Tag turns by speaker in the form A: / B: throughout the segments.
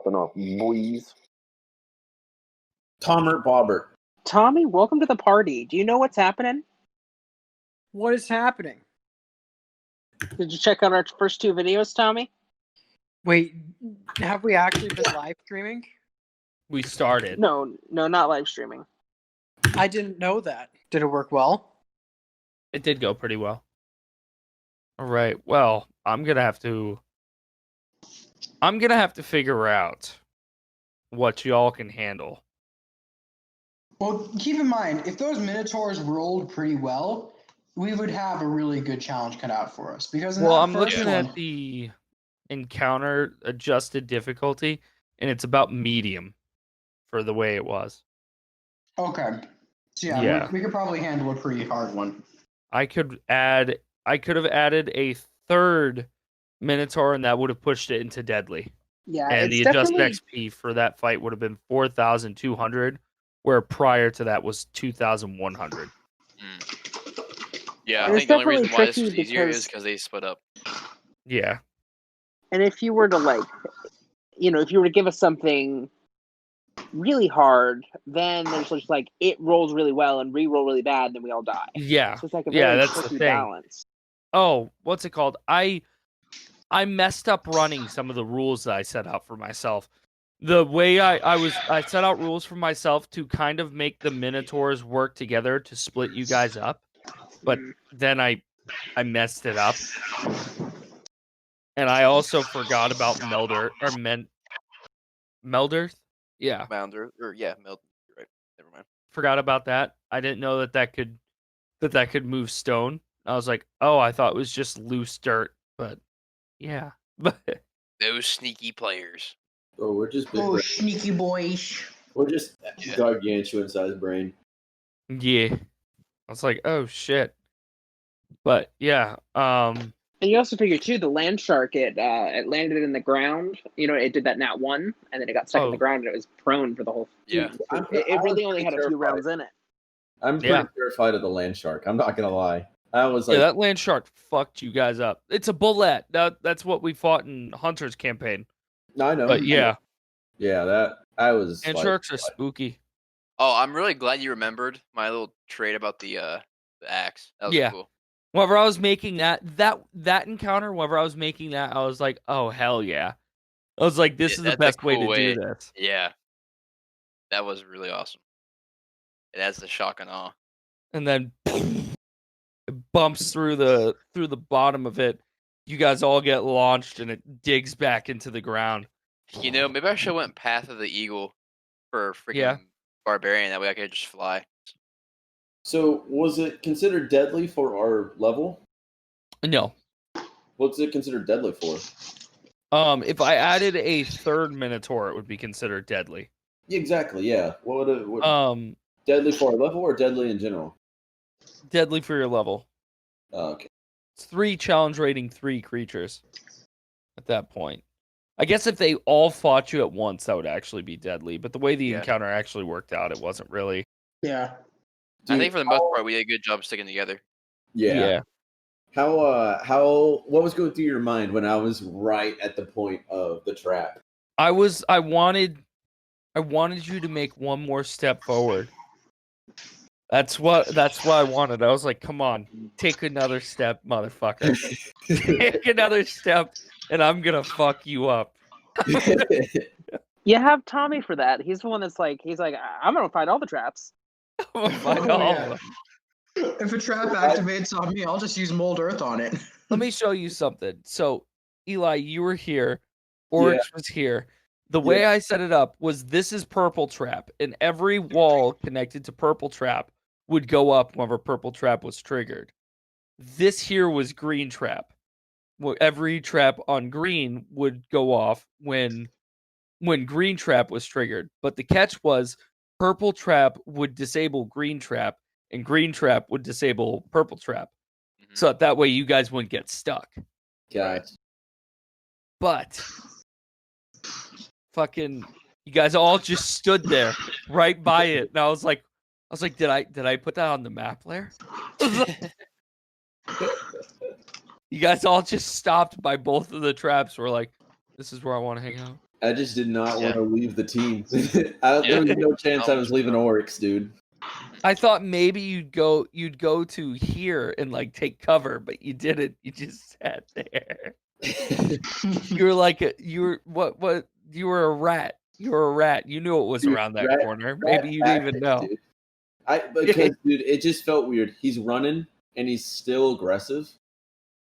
A: popping off, boys.
B: Tommert Bobbert.
C: Tommy, welcome to the party. Do you know what's happening?
D: What is happening?
C: Did you check out our first 2 videos, Tommy?
D: Wait, have we actually been live streaming?
E: We started.
C: No, not live streaming.
D: I didn't know that. Did it work well?
E: It did go pretty well. All right. Well, I'm gonna have to figure out what y'all can handle.
F: Well, keep in mind, if those Minotaurs rolled pretty well, we would have a really good challenge cut out for us. Because
E: I'm looking at the encounter adjusted difficulty, and it's about medium for the way it was.
F: Okay. So yeah. We could probably handle a pretty hard one.
E: I could have added a third Minotaur, and that would have pushed it into deadly.
C: Yeah,
E: and the adjusted XP for that fight would have been 4,200, where prior to that was 2,100.
G: Yeah, I think the only reason why this was easier is because they split up.
E: Yeah.
C: And if you were to if you were to give us something really hard, then there's just like it rolls really well and re-roll really bad, and then we all die.
E: Yeah.
C: So it's like a very
E: that's the
C: tricky
E: thing.
C: balance.
E: Oh, what's it called? I messed up running some of the rules that I set out for myself. The way I set out rules for myself to kind of make the Minotaurs work together to split you guys up, but then I messed it up, and I also forgot about Melder. Yeah.
G: Melder. Right. Never mind.
E: Forgot about that. I didn't know that could move stone. I was like, oh, I thought it was just loose dirt, but yeah.
G: Those sneaky players.
B: Oh, we're just big
F: sneaky boys.
B: We're just gargantuan-sized brain.
E: Yeah. I was like, oh shit. But yeah.
C: And you also figure too, the land shark it landed in the ground. It did that nat 1, and then it got stuck in the ground, and it was prone for the whole.
G: Yeah.
C: It really only had a few rounds in it.
B: I'm pretty terrified of the land shark. I'm not gonna lie. I was like,
E: that land shark fucked you guys up. It's a bullet. That's what we fought in Hunter's campaign.
B: I know.
E: But yeah.
B: Yeah, that I was.
E: And sharks are spooky.
G: Oh, I'm really glad you remembered my little trait about the axe. That was cool.
E: Whenever I was making that encounter, whenever I was making that, I was like, oh hell yeah. I was like, this is the best way to do this.
G: Yeah. That was really awesome. It adds the shock and awe.
E: And then it bumps through the bottom of it. You guys all get launched, and it digs back into the ground.
G: Maybe I should have went Path of the Eagle for freaking Barbarian. That way I could just fly.
B: So, was it considered deadly for our level?
E: No.
B: What's it considered deadly for?
E: If I added a third Minotaur, it would be considered deadly.
B: Exactly, yeah. What deadly for our level or deadly in general?
E: Deadly for your level.
B: Oh, okay.
E: It's 3 challenge rating 3 creatures at that point. I guess if they all fought you at once, that would actually be deadly. But the way the encounter actually worked out, it wasn't really.
F: Yeah.
G: I think for the most part, we did a good job sticking together.
B: Yeah. How what was going through your mind when I was right at the point of the trap?
E: I wanted you to make one more step forward. That's what I wanted. I was like, come on, take another step, motherfucker. Take another step, and I'm gonna fuck you up.
C: You have Tommy for that. He's the one that's like, I'm gonna find all the traps.
F: If a trap activates on me, I'll just use mold earth on it.
E: Let me show you something. So, Eli, you were here. Oryx was here. The way I set it up was this is purple trap, and every wall connected to purple trap would go up whenever purple trap was triggered. This here was green trap. Every trap on green would go off when green trap was triggered. But the catch was purple trap would disable green trap, and green trap would disable purple trap. Mm-hmm. So that way you guys wouldn't get stuck.
B: Gotcha.
E: But fucking you guys all just stood there right by it. And I was like, did I put that on the map layer? You guys all just stopped by both of the traps. We're like, this is where I want to hang out.
B: I just did not
G: Yeah.
B: want to leave the team. There was no chance I was leaving Oryx, dude.
E: I thought maybe you'd go to here and like take cover, but you didn't. You just sat there. You were like you were a rat. You were a rat. You knew it was
B: Dude,
E: around that
B: rat-
E: corner.
B: rat
E: Maybe you didn't even
B: tactics,
E: know.
B: dude. Because dude, it just felt weird. He's running and he's still aggressive.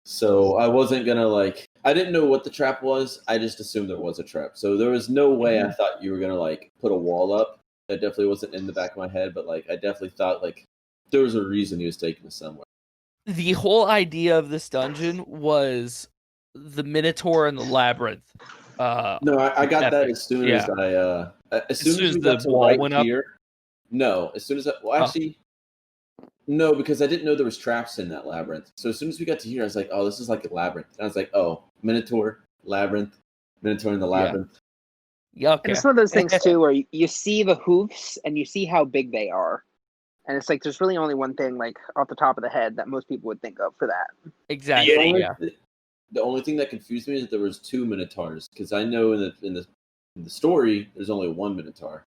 B: So I wasn't gonna like. I didn't know what the trap was. I just assumed there was a trap. So there was no way I thought you were gonna like put a wall up. That definitely wasn't in the back of my head. But like, I definitely thought like there was a reason he was taking us somewhere.
E: The whole idea of this dungeon was the Minotaur and the Labyrinth.
B: No, I got that as soon as as soon as we got to
E: wall
B: right
E: went up?
B: here. No, as soon as actually. No, because I didn't know there was traps in that labyrinth. So as soon as we got to here, I was like, "Oh, this is like a labyrinth." And I was like, "Oh, Minotaur, labyrinth, Minotaur in the labyrinth."
E: Yeah, okay.
C: And it's one of those things too where you see the hoofs and you see how big they are, and it's like there's really only one thing like off the top of the head that most people would think of for that.
E: Exactly.
B: The only thing that confused me is that there was 2 Minotaurs because I know in the story there's only 1 Minotaur.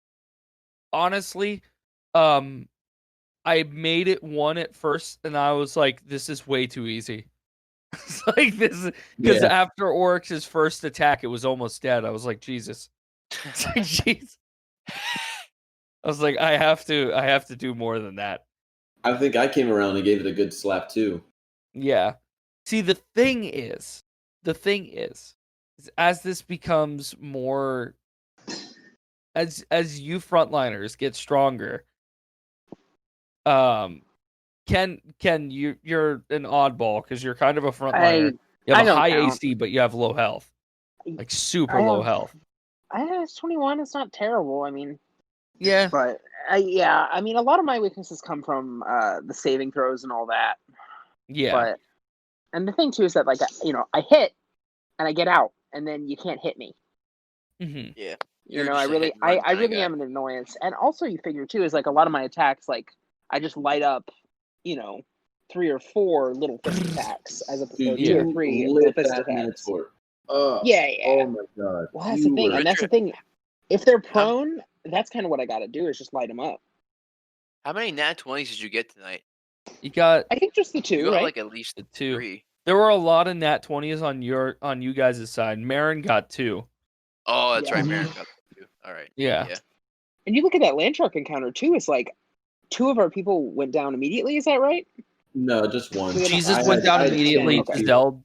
E: Honestly, I made it 1 at first, and I was like, "This is way too easy." It's like this because after Oryx's first attack, it was almost dead. I was like, "Jesus." It's like, jeez. I was like, I have to do more than that.
B: I think I came around and gave it a good slap too.
E: Yeah. See, the thing is, as this becomes more, as you frontliners get stronger, Ken, you're an oddball because you're kind of a frontliner. You have
C: I
E: a
C: don't
E: high
C: count.
E: AC, but you have low health, like super low health.
C: It's 21. It's not terrible. I mean,
E: Yeah.
C: but I mean, a lot of my weaknesses come from the saving throws and all that.
E: Yeah.
C: But and the thing too is that like I hit and I get out, and then you can't hit me.
E: Mm-hmm.
G: Yeah.
C: I really am an annoyance. And also, you figure too is like a lot of my attacks, like I just light up, 3 or 4 little fist attacks as opposed to 2 or 3 little fist attacks.
B: Minotaur.
C: Yeah.
B: Oh my god.
C: Well, that's the thing, and that's the thing. If they're prone, that's kind of what I got to do is just light them up.
G: How many nat 20s did you get tonight?
E: You got.
C: I think just the 2,
G: You got
C: right?
G: like at least
E: the 2.
G: 3.
E: There were a lot of nat 20s on you guys' side. Marin got 2.
G: Oh, that's
C: Yeah.
G: right. Marin got 2. All right.
E: Yeah.
C: And you look at that land shark encounter too. It's like 2 of our people went down immediately. Is that right?
B: No, just 1.
E: Jesus went down immediately. Giselle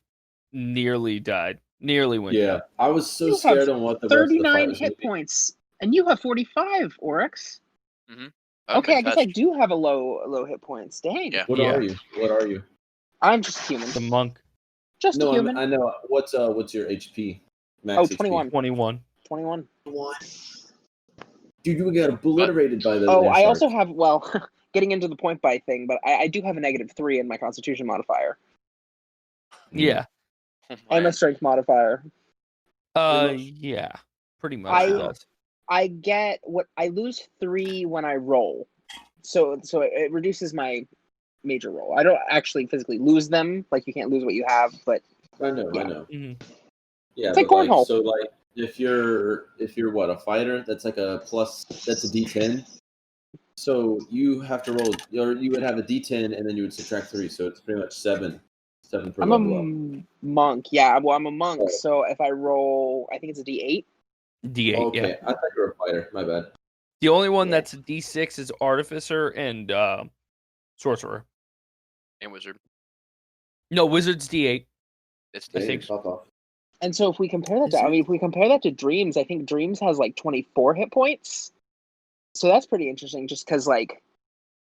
E: nearly died. Nearly went down.
B: I was so scared on what the
C: 39
B: rest of the fight was
C: hit points, and you have 45, Oryx.
G: Mm-hmm.
C: Okay, I guess I do have a low hit points. Dang.
G: Yeah.
B: What are you?
C: I'm just human.
E: The monk.
C: Just a human.
B: I know. What's your HP?
C: Max
B: HP?
C: 21.
E: 21.
B: Dude, you got obliterated by the.
C: Oh, I also have getting into the point buy thing, but I do have a -3 in my Constitution modifier.
E: Yeah.
C: And a Strength modifier.
E: Yeah. Pretty much. It does.
C: I get I lose 3 when I roll, so it reduces my major roll. I don't actually physically lose them, like you can't lose what you have, but
B: I know.
E: Mm-hmm.
B: Yeah,
C: it's like cornhole.
B: So like if you're what, a fighter, that's like a plus. That's a D10. So you have to roll, or you would have a D10 and then you would subtract 3. So it's pretty much 7 per
C: I'm
B: level
C: a monk. Yeah, well, I'm a monk. So if I roll, I think it's a D8.
E: D8.
B: Okay,
E: Yeah.
B: I thought you were a fighter. My bad.
E: The only one that's a D6 is Artificer and Sorcerer.
G: And Wizard.
E: No, Wizard's D8.
G: It's
E: I
G: D8.
E: think.
B: Fuck off.
C: And so if we compare that if we compare that to Dreams, I think Dreams has like 24 hit points. So that's pretty interesting, just because like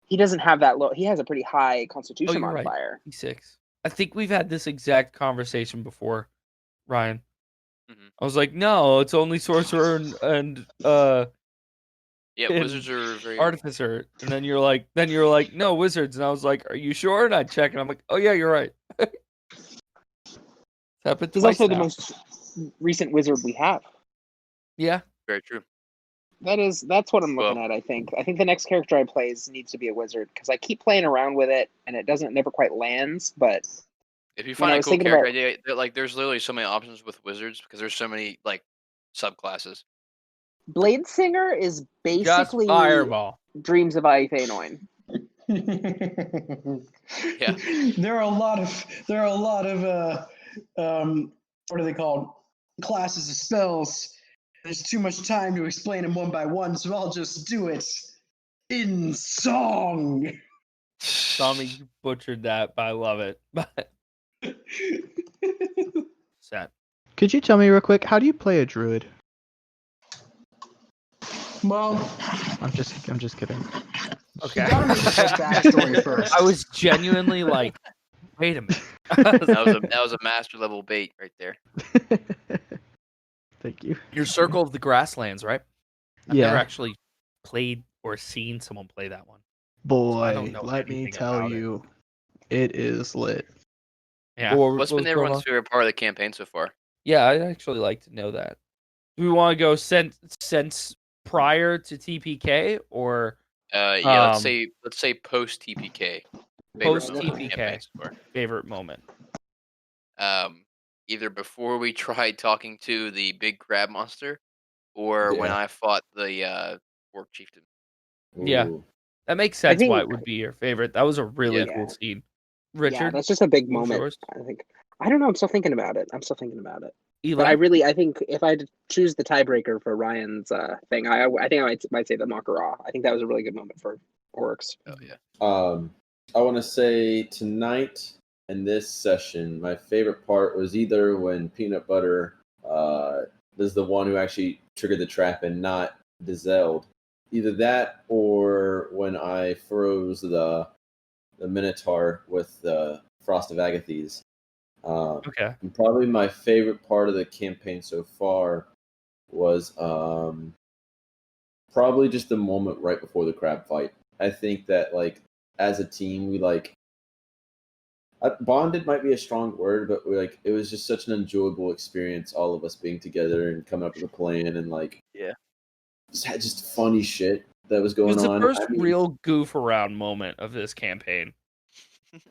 C: he doesn't have that low. He has a pretty high Constitution modifier.
E: Right. D6. I think we've had this exact conversation before, Ryan.
G: Mm-hmm.
E: I was like, no, it's only Sorcerer and
G: yeah, Wizards are very
E: Artificer. And then you're like, no, Wizards. And I was like, are you sure? And I check, and I'm like, oh yeah, you're right.
C: He's also the most recent Wizard we have.
E: Yeah,
G: very true.
C: That's what I'm looking at. I think the next character I play needs to be a Wizard, because I keep playing around with it and it never quite lands. But
G: if you find a cool character idea, like there's literally so many options with Wizards because there's so many like subclasses.
C: Blade Singer is
E: Just
C: basically
E: fireball.
C: Dreams of Aethanoin.
G: Yeah.
F: There are a lot of what are they called? Classes of spells. There's too much time to explain them one by one, so I'll just do it in song.
E: Tommy, you butchered that, but I love it. But set.
A: Could you tell me real quick, how do you play a druid?
F: Well,
A: I'm just kidding.
E: Okay.
F: you gotta make the backstory first.
E: I was genuinely like, wait a minute.
G: That was a master level bait right there.
A: Thank you.
E: Your Circle of the Grasslands, right? I've
A: Yeah.
E: never actually played or seen someone play that one. I
A: Boy,
E: don't know
A: let me
E: anything
A: tell
E: about it.
A: you, it is lit.
E: Yeah.
G: What's been everyone's favorite part of the campaign so far?
E: Yeah, I'd actually like to know that. Do we want to go since prior to TPK or
G: Yeah, let's say post TPK.
E: post TPK? Favorite moment.
G: Either before we tried talking to the big crab monster, or when I fought the orc chieftain.
E: Yeah.
B: Ooh.
E: That makes sense why it
C: think-
E: would be your favorite. That was a really
C: Yeah.
E: cool scene.
C: Yeah,
E: Richard,
C: that's just a big
E: what was
C: moment.
E: yours?
C: I think. I don't know. I'm still thinking about it.
E: Eli?
C: But I think if I had to choose the tiebreaker for Ryan's thing, I think I might say the Makara. I think that was a really good moment for orcs.
G: Oh yeah.
B: I want to say tonight in this session, my favorite part was either when Peanut Butter is the one who actually triggered the trap and not Dizelde. Either that or when I froze the Minotaur with the Frost of Agathes.
E: Okay.
B: And probably my favorite part of the campaign so far was probably just the moment right before the crab fight. I think that like as a team we bonded might be a strong word, but it was just such an enjoyable experience, all of us being together and coming up with a plan and just had just funny shit that was
E: It
B: going
E: was the
B: on.
E: first real goof around moment of this campaign.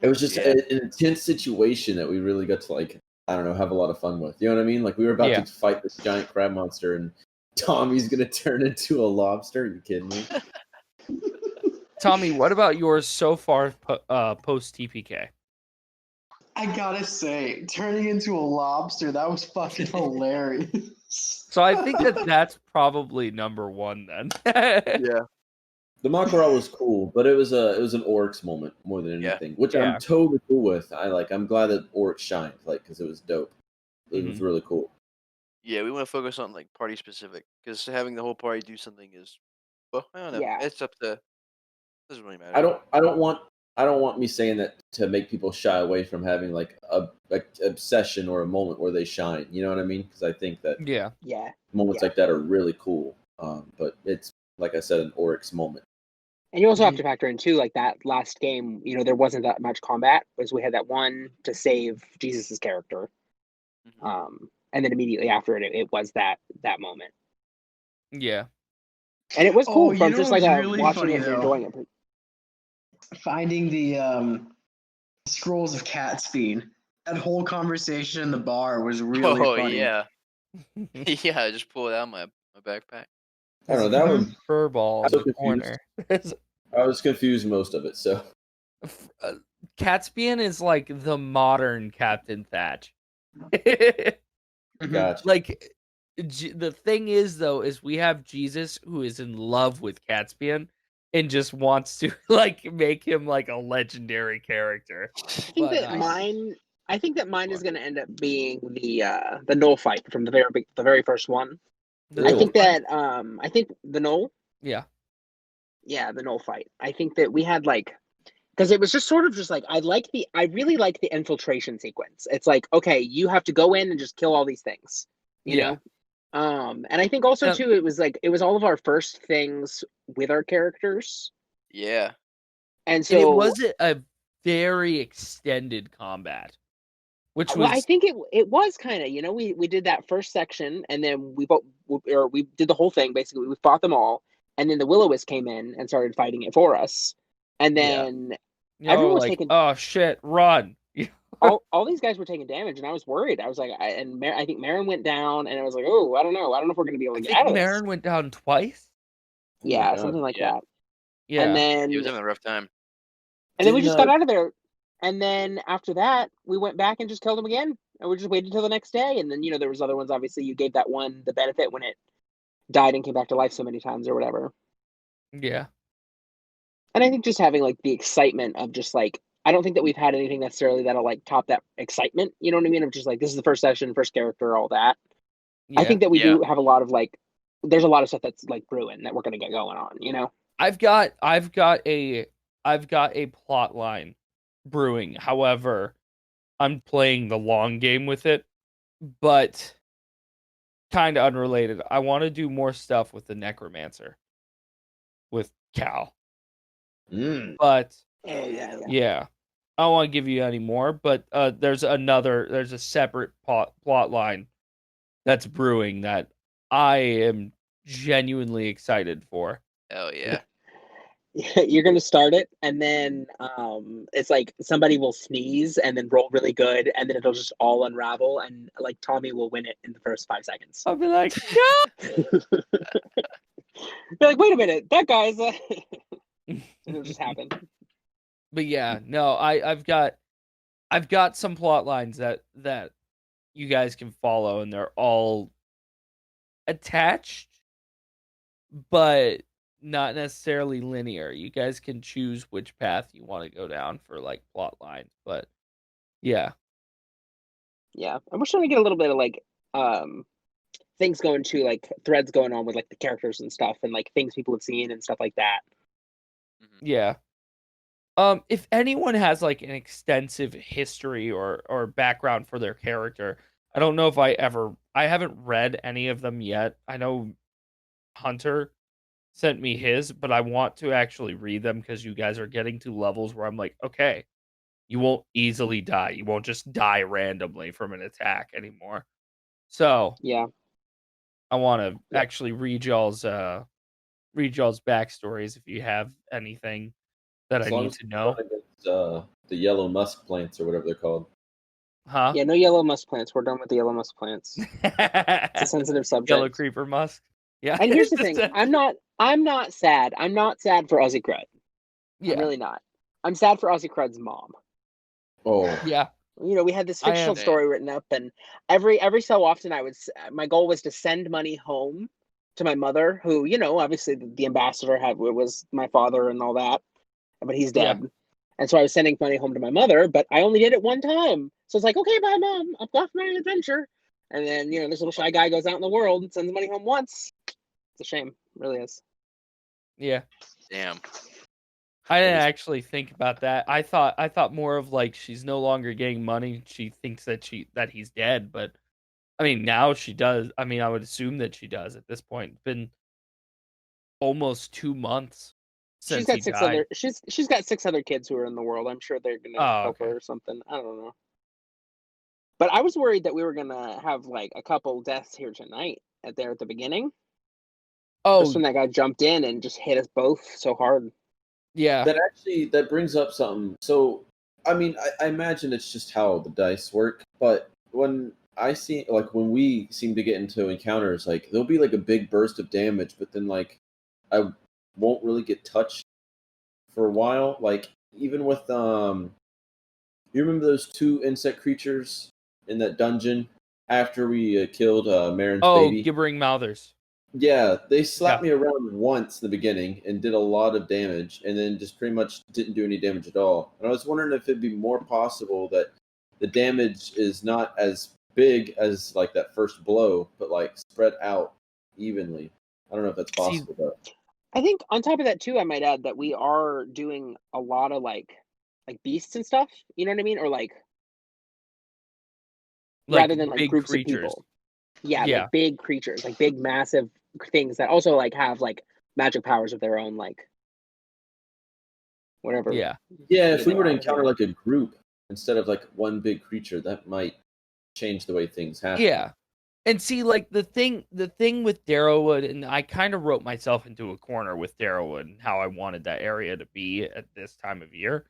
B: It was just an intense situation that we really got to I don't know, have a lot of fun with. You know what I mean? Like we were about to fight this giant crab monster and Tommy's gonna turn into a lobster. Are you kidding me?
E: Tommy, what about yours so far post TPK?
F: I gotta say, turning into a lobster, that was fucking hilarious.
E: So I think that's probably number one then.
G: Yeah.
B: The Makara was cool, but it was an Oryx moment more than anything, which I'm totally cool with. I'm glad that Oryx shined, because it was dope. It was really cool.
G: Yeah, we want to focus on party specific because having the whole party do something is, well, I don't know.
C: Yeah.
G: It's up to. Doesn't really matter.
B: I don't want me saying that to make people shy away from having a obsession or a moment where they shine. You know what I mean? Because I think that moments like that are really cool. But it's like I said, an Oryx moment.
C: And you also have to factor in too, that last game, there wasn't that much combat, because we had that one to save Jesus's character, and then immediately after it was that moment.
E: Yeah,
C: and it was cool from just
F: really
C: watching
F: funny,
C: it and enjoying it.
F: Finding the scrolls of Catspeed. That whole conversation in the bar was really funny.
G: Yeah. Yeah, I just pulled it out of my backpack.
B: I don't know. That was
E: furball in the corner.
B: I was confused most of it. So,
E: Catspian is like the modern Captain Thatch.
B: Gotcha.
E: The thing is, though, is we have Jesus who is in love with Catspian and just wants to make him a legendary character.
C: I think that mine is going to end up being the Knoll fight from the very first one. I think the Knoll.
E: Yeah.
C: Yeah, the Knoll fight. I think that we had because it was just sort of just I really like the infiltration sequence. It's okay, you have to go in and just kill all these things, you know? And I think also too, it was all of our first things with our characters.
G: Yeah.
C: And so
E: it was a very extended combat, which was
C: I think it was kind of, we did that first section and then we did the whole thing. Basically, we fought them all. And then the Will-O-Wisp came in and started fighting it for us. And then everyone was taking...
E: oh shit, run.
C: all these guys were taking damage, and I was worried. I was like, I think Marin went down, and I was like, oh, I don't know if we're gonna be able
E: I
C: to get
E: think
C: out of this.
E: Marin went down twice.
B: Oh my
C: Yeah,
B: God.
C: something like
G: Yeah.
C: that.
E: Yeah.
C: And then
G: He was having a rough time.
C: and then we
B: Didn't,
C: just got out of there. And then after that, we went back and just killed him again. And we just waited until the next day. And then, there was other ones. Obviously, you gave that one the benefit when it died and came back to life so many times or whatever.
E: Yeah.
C: And I think just having like the excitement of just like, I don't think that we've had anything necessarily that'll like top that excitement. You know what I mean? Of just like, this is the first session, first character, all that.
E: Yeah.
C: I think that we
G: Yeah.
C: do have a lot of like, there's a lot of stuff that's like brewing that we're going to get going on,
E: I've got a plot line brewing. However, I'm playing the long game with it, but kind of unrelated. I want to do more stuff with the necromancer with Cal. But
C: Oh, yeah.
E: yeah, I don't want to give you any more, but there's a separate plot line that's brewing that I am genuinely excited for.
G: Hell yeah.
C: You're gonna start it, and then it's like somebody will sneeze and then roll really good, and then it'll just all unravel, and like Tommy will win it in the first 5 seconds.
E: I'll be like,
C: You're like, wait a minute, that guy's. And it'll just happen.
E: But yeah, no, I've got some plot lines that you guys can follow, and they're all attached, but not necessarily linear. You guys can choose which path you want to go down for like plot lines, but yeah.
C: Yeah, and we're starting to get a little bit of like things going to like threads going on with like the characters and stuff, and like things people have seen and stuff like that.
E: Yeah. If anyone has like an extensive history or background for their character, I don't know if I haven't read any of them yet. I know Hunter sent me his, but I want to actually read them because you guys are getting to levels where I'm like, okay, you won't easily die. You won't just die randomly from an attack anymore. So
C: Yeah,
E: I want to actually read y'all's backstories if you have anything that I need to know.
B: Against, the yellow musk plants or whatever they're called.
E: Huh?
C: yeah, no yellow musk plants. We're done with the yellow musk plants. It's a sensitive subject.
E: Yellow creeper musk. Yeah.
C: And here's the thing: I'm not sad. I'm not sad for Ozzy Crud.
E: Yeah.
C: I'm really not. I'm sad for Ozzy Crud's mom.
B: Oh,
E: Yeah.
C: We had this
E: I
C: fictional
E: am.
C: story written up, and every so often my goal was to send money home to my mother, who obviously the ambassador was my father and all that, but he's dead.
E: Yeah.
C: And so I was sending money home to my mother, but I only did it one time. So it's like, okay, bye, Mom. I'm off my adventure. And then, this little shy guy goes out in the world and sends money home once. It's a shame. It really is.
E: Yeah.
G: Damn.
E: I didn't actually think about that. I thought more of like she's no longer getting money. She thinks that he's dead, but I mean now she does. I mean I would assume that she does at this point. It's been almost 2 months since
C: She's got
E: he
C: six
E: died.
C: other she's got 6 other kids who are in the world. I'm sure they're gonna
E: Oh,
C: help
E: okay.
C: her or something. I don't know. But I was worried that we were gonna have like a couple deaths here tonight at the beginning.
E: Oh
C: Just when that guy jumped in and just hit us both so hard.
E: yeah.
B: that brings up something. So, I mean, I imagine it's just how the dice work, but when we seem to get into encounters, like there'll be like a big burst of damage, but then like I won't really get touched for a while. Like even with you remember those 2 insect creatures in that dungeon after we killed Marin's baby?
E: Gibbering mouthers.
B: Yeah, they slapped me around once in the beginning and did a lot of damage, and then just pretty much didn't do any damage at all. And I was wondering if it'd be more possible that the damage is not as big as like that first blow, but like spread out evenly. I don't know if that's possible though.
C: I think on top of that too, I might add that we are doing a lot of like beasts and stuff. You know what I mean? Or like rather than like
E: big
C: groups
E: creatures.
C: of people. Yeah,
E: Yeah.
C: like big creatures, like big massive things that also like have like magic powers of their own, like whatever.
E: Yeah.
B: Yeah, if we were to encounter like a group instead of like one big creature, that might change the way things happen.
E: Yeah. And see, like the thing with Darrowwood, and I kind of wrote myself into a corner with Darrowwood and how I wanted that area to be at this time of year.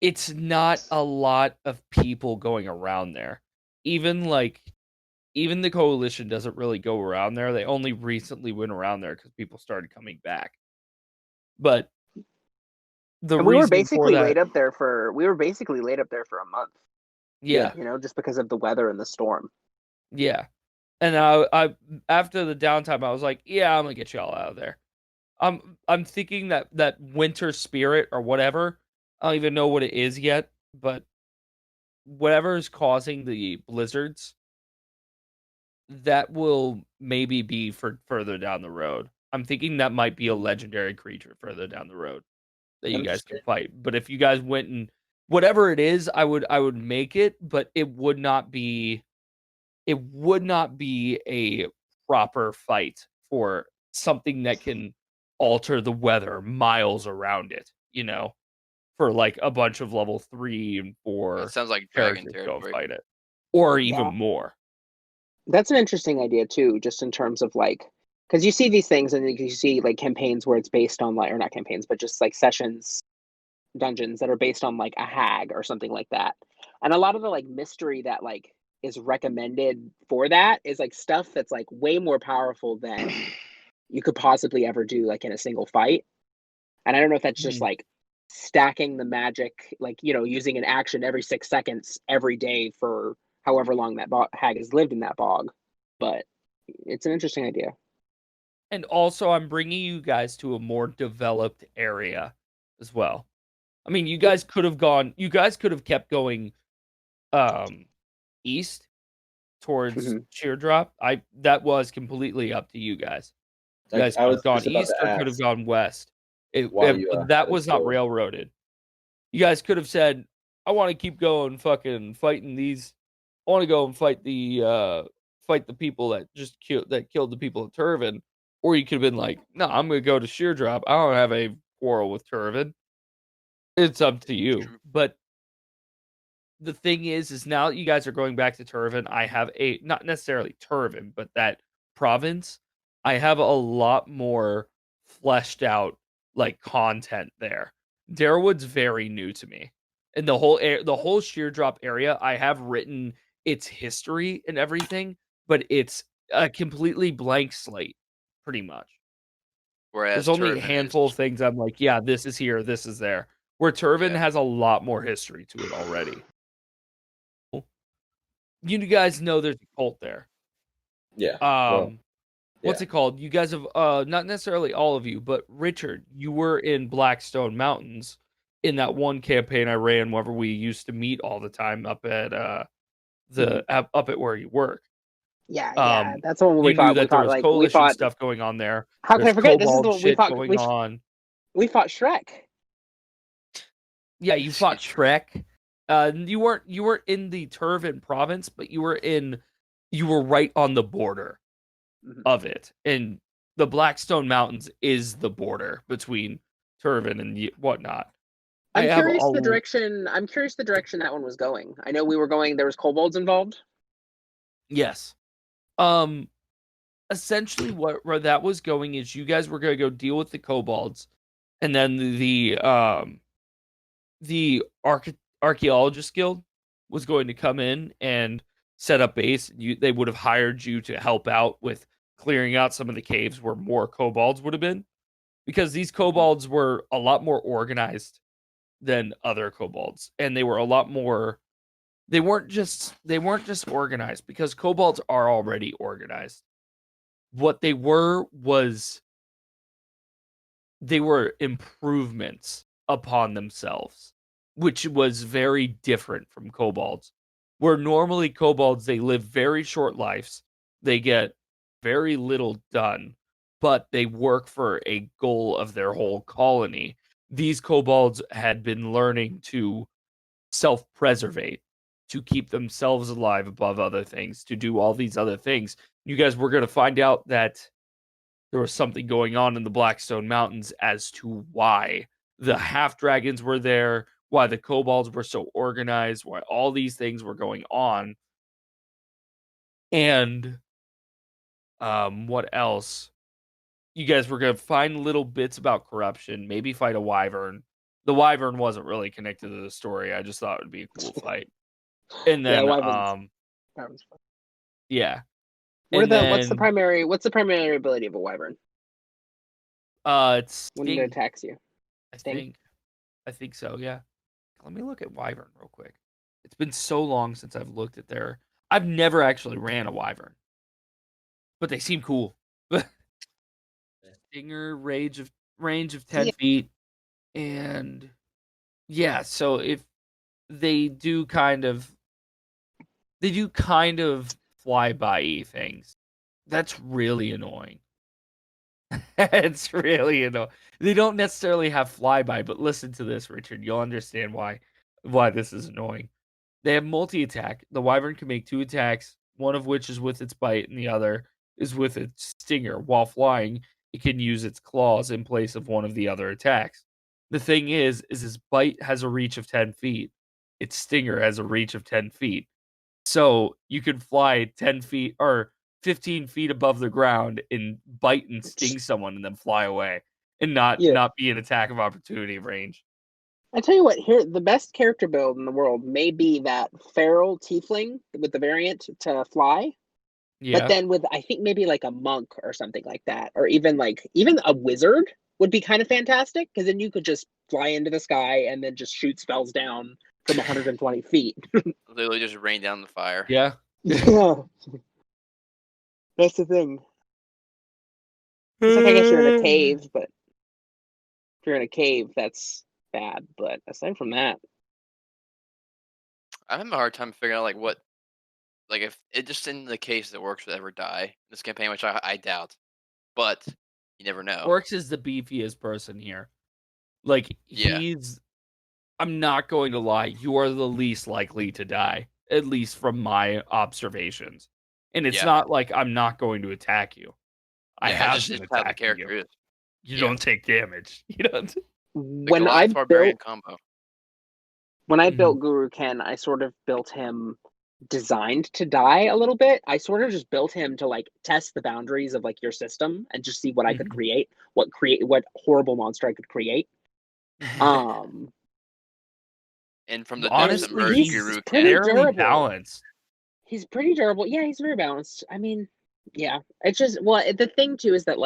E: it's not a lot of people going around there. Even the coalition doesn't really go around there. They only recently went around there because people started coming back. But the
C: And we were
E: reason for
C: basically
E: that,
C: laid up there for a month.
E: yeah,
C: You know, just because of the weather and the storm.
E: yeah. And I after the downtime, I was like, yeah, I'm gonna get y'all out of there. I'm thinking that winter spirit or whatever. I don't even know what it is yet, but whatever is causing the blizzards, that will maybe be for further down the road. I'm thinking that might be a legendary creature further down the road that you guys can
B: Interesting.
E: fight. But if you guys went and whatever it is, I would make it, but it would not be a proper fight for something that can alter the weather miles around it, for like a bunch of level 3 and
G: That
E: 4
G: sounds like dragon
E: characters go
G: territory.
E: fight it. Or even
C: Yeah.
E: more.
C: That's an interesting idea too, just in terms of like, because you see these things and you see like campaigns where it's based on like, or not campaigns, but just like sessions, dungeons that are based on like a hag or something like that. And a lot of the like mystery that like is recommended for that is like stuff that's like way more powerful than you could possibly ever do like in a single fight. And I don't know if that's just
E: Mhm.
C: like stacking the magic, like, you know, using an action every 6 seconds every day for however long that hag has lived in that bog. But it's an interesting idea.
E: And also, I'm bringing you guys to a more developed area as well. I mean, you guys could have kept going um east towards
C: Mhm.
E: Sheer Drop. That was completely up to you guys. You
B: Like
E: guys
B: I
E: could
B: was
E: have gone
B: just about
E: east
B: to
E: or could have
B: ask
E: gone west.
B: why you
E: That
B: had
E: was not
B: still.
E: railroaded. You guys could have said, "I want to keep going, fucking fighting these. I want to go and fight the people that killed the people of Turvin." Or you could have been like, "No, I'm gonna go to Sheer Drop. I don't have a quarrel with Turvin. It's up to
G: It's
E: you."
G: true.
E: But the thing is now that you guys are going back to Turvin, I have not necessarily Turvin, but that province. I have a lot more fleshed out like content there. Darwood's very new to me, and the whole Sheer Drop area. I have written its history and everything, but it's a completely blank slate, pretty much. There's
G: Whereas
E: only a
G: Turvin is
E: handful of things I'm like, yeah, this is here, this is there. Where Turvin
G: yeah.
E: has a lot more history to it already. You guys know there's a cult there.
B: Yeah. Well,
E: Um, what's
B: yeah.
E: it called? You guys have not necessarily all of you, but Richard, you were in Blackstone Mountains in that one campaign I ran whenever we used to meet all the time up at up at where you work.
C: Yeah, that's the one where
E: You knew
C: we
E: that there
C: fought
E: was
C: like we
E: coalition
C: fought.
E: stuff going on there.
C: How can I
E: There's
C: forget? This is the
E: kobold
C: one we
E: shit
C: fought.
E: going on.
C: We fought Shrek.
E: Yeah, you fought Shrek. You weren't in the Turvin province, but you were right on the border
C: Mhm.
E: of it. And the Blackstone Mountains is the border between Turvin and whatnot. I
C: I'm
E: have
C: curious the
E: a
C: direction. I'm curious the direction that one was going. I know we were going. There was kobolds involved.
E: yes. Um Essentially where that was going is you guys were going to go deal with the kobolds, and then the archaeologist guild was going to come in and set up base. They would have hired you to help out with clearing out some of the caves where more kobolds would have been, because these kobolds were a lot more organized than other kobolds, and they were a lot more. They weren't just organized, because kobolds are already organized. What they were was they were improvements upon themselves, which was very different from kobolds. Where normally kobolds, they live very short lives, they get very little done, but they work for a goal of their whole colony. These kobolds had been learning to self preservate, to keep themselves alive above other things, to do all these other things. You guys were going to find out that there was something going on in the Blackstone Mountains as to why the half dragons were there, why the kobolds were so organized, why all these things were going on. And what else? You guys were gonna find little bits about corruption, maybe fight a wyvern, The wyvern wasn't really connected to the story. I just thought it would be a cool fight. And then,
C: wyverns fun.
E: yeah.
C: What's the
E: then,
C: primary ability of a wyvern
E: it's
C: when it
E: sting.
C: attacks you?
E: I think so. Yeah. Let me look at wyvern real quick. It's been so long since I've looked at their. I've never actually ran a wyvern, but they seem cool. Stinger range of 10 feet, and yeah. So if they do kind of fly-by things, that's really annoying. It's really annoying. They don't necessarily have flyby, but listen to this, Richard. You'll understand why this is annoying. They have multi-attack. The wyvern can make 2 attacks, one of which is with its bite, and the other is with its stinger. While flying, it can use its claws in place of one of the other attacks. The thing is its bite has a reach of 10 feet. Its stinger has a reach of 10 feet. So you could fly 10 feet or 15 feet above the ground and bite and sting someone and then fly away and not be an attack of opportunity range.
C: I tell you what, here the best character build in the world may be that feral tiefling with the variant to fly.
E: Yeah.
C: But then with I think maybe like a monk or something like that, or even a wizard would be kind of fantastic because then you could just fly into the sky and then just shoot spells down from 120 feet.
G: Literally just rain down the fire.
E: Yeah.
C: Yeah. That's the thing. It's like I guess you're in a cave, but if you're in a cave, that's bad. But aside from that,
G: I'm having a hard time figuring out what if it just in the case that Orcs would ever die in this campaign, which I doubt, but you never know.
E: Orcs is the beefiest person here. I'm not going to lie, you are the least likely to die, at least from my observations. And it's not like I'm not going to attack you. I have been attacking you. You don't take damage. You don't.
C: When I built Guru Ken, I sort of built him designed to die a little bit. I sort of just built him to test the boundaries of your system and just see what I could create, what horrible monster I could create.
G: And from the
E: honestly,
G: he's
E: fairly balanced.
C: He's pretty durable. Yeah, he's very balanced. I mean, yeah. It's just the thing too is that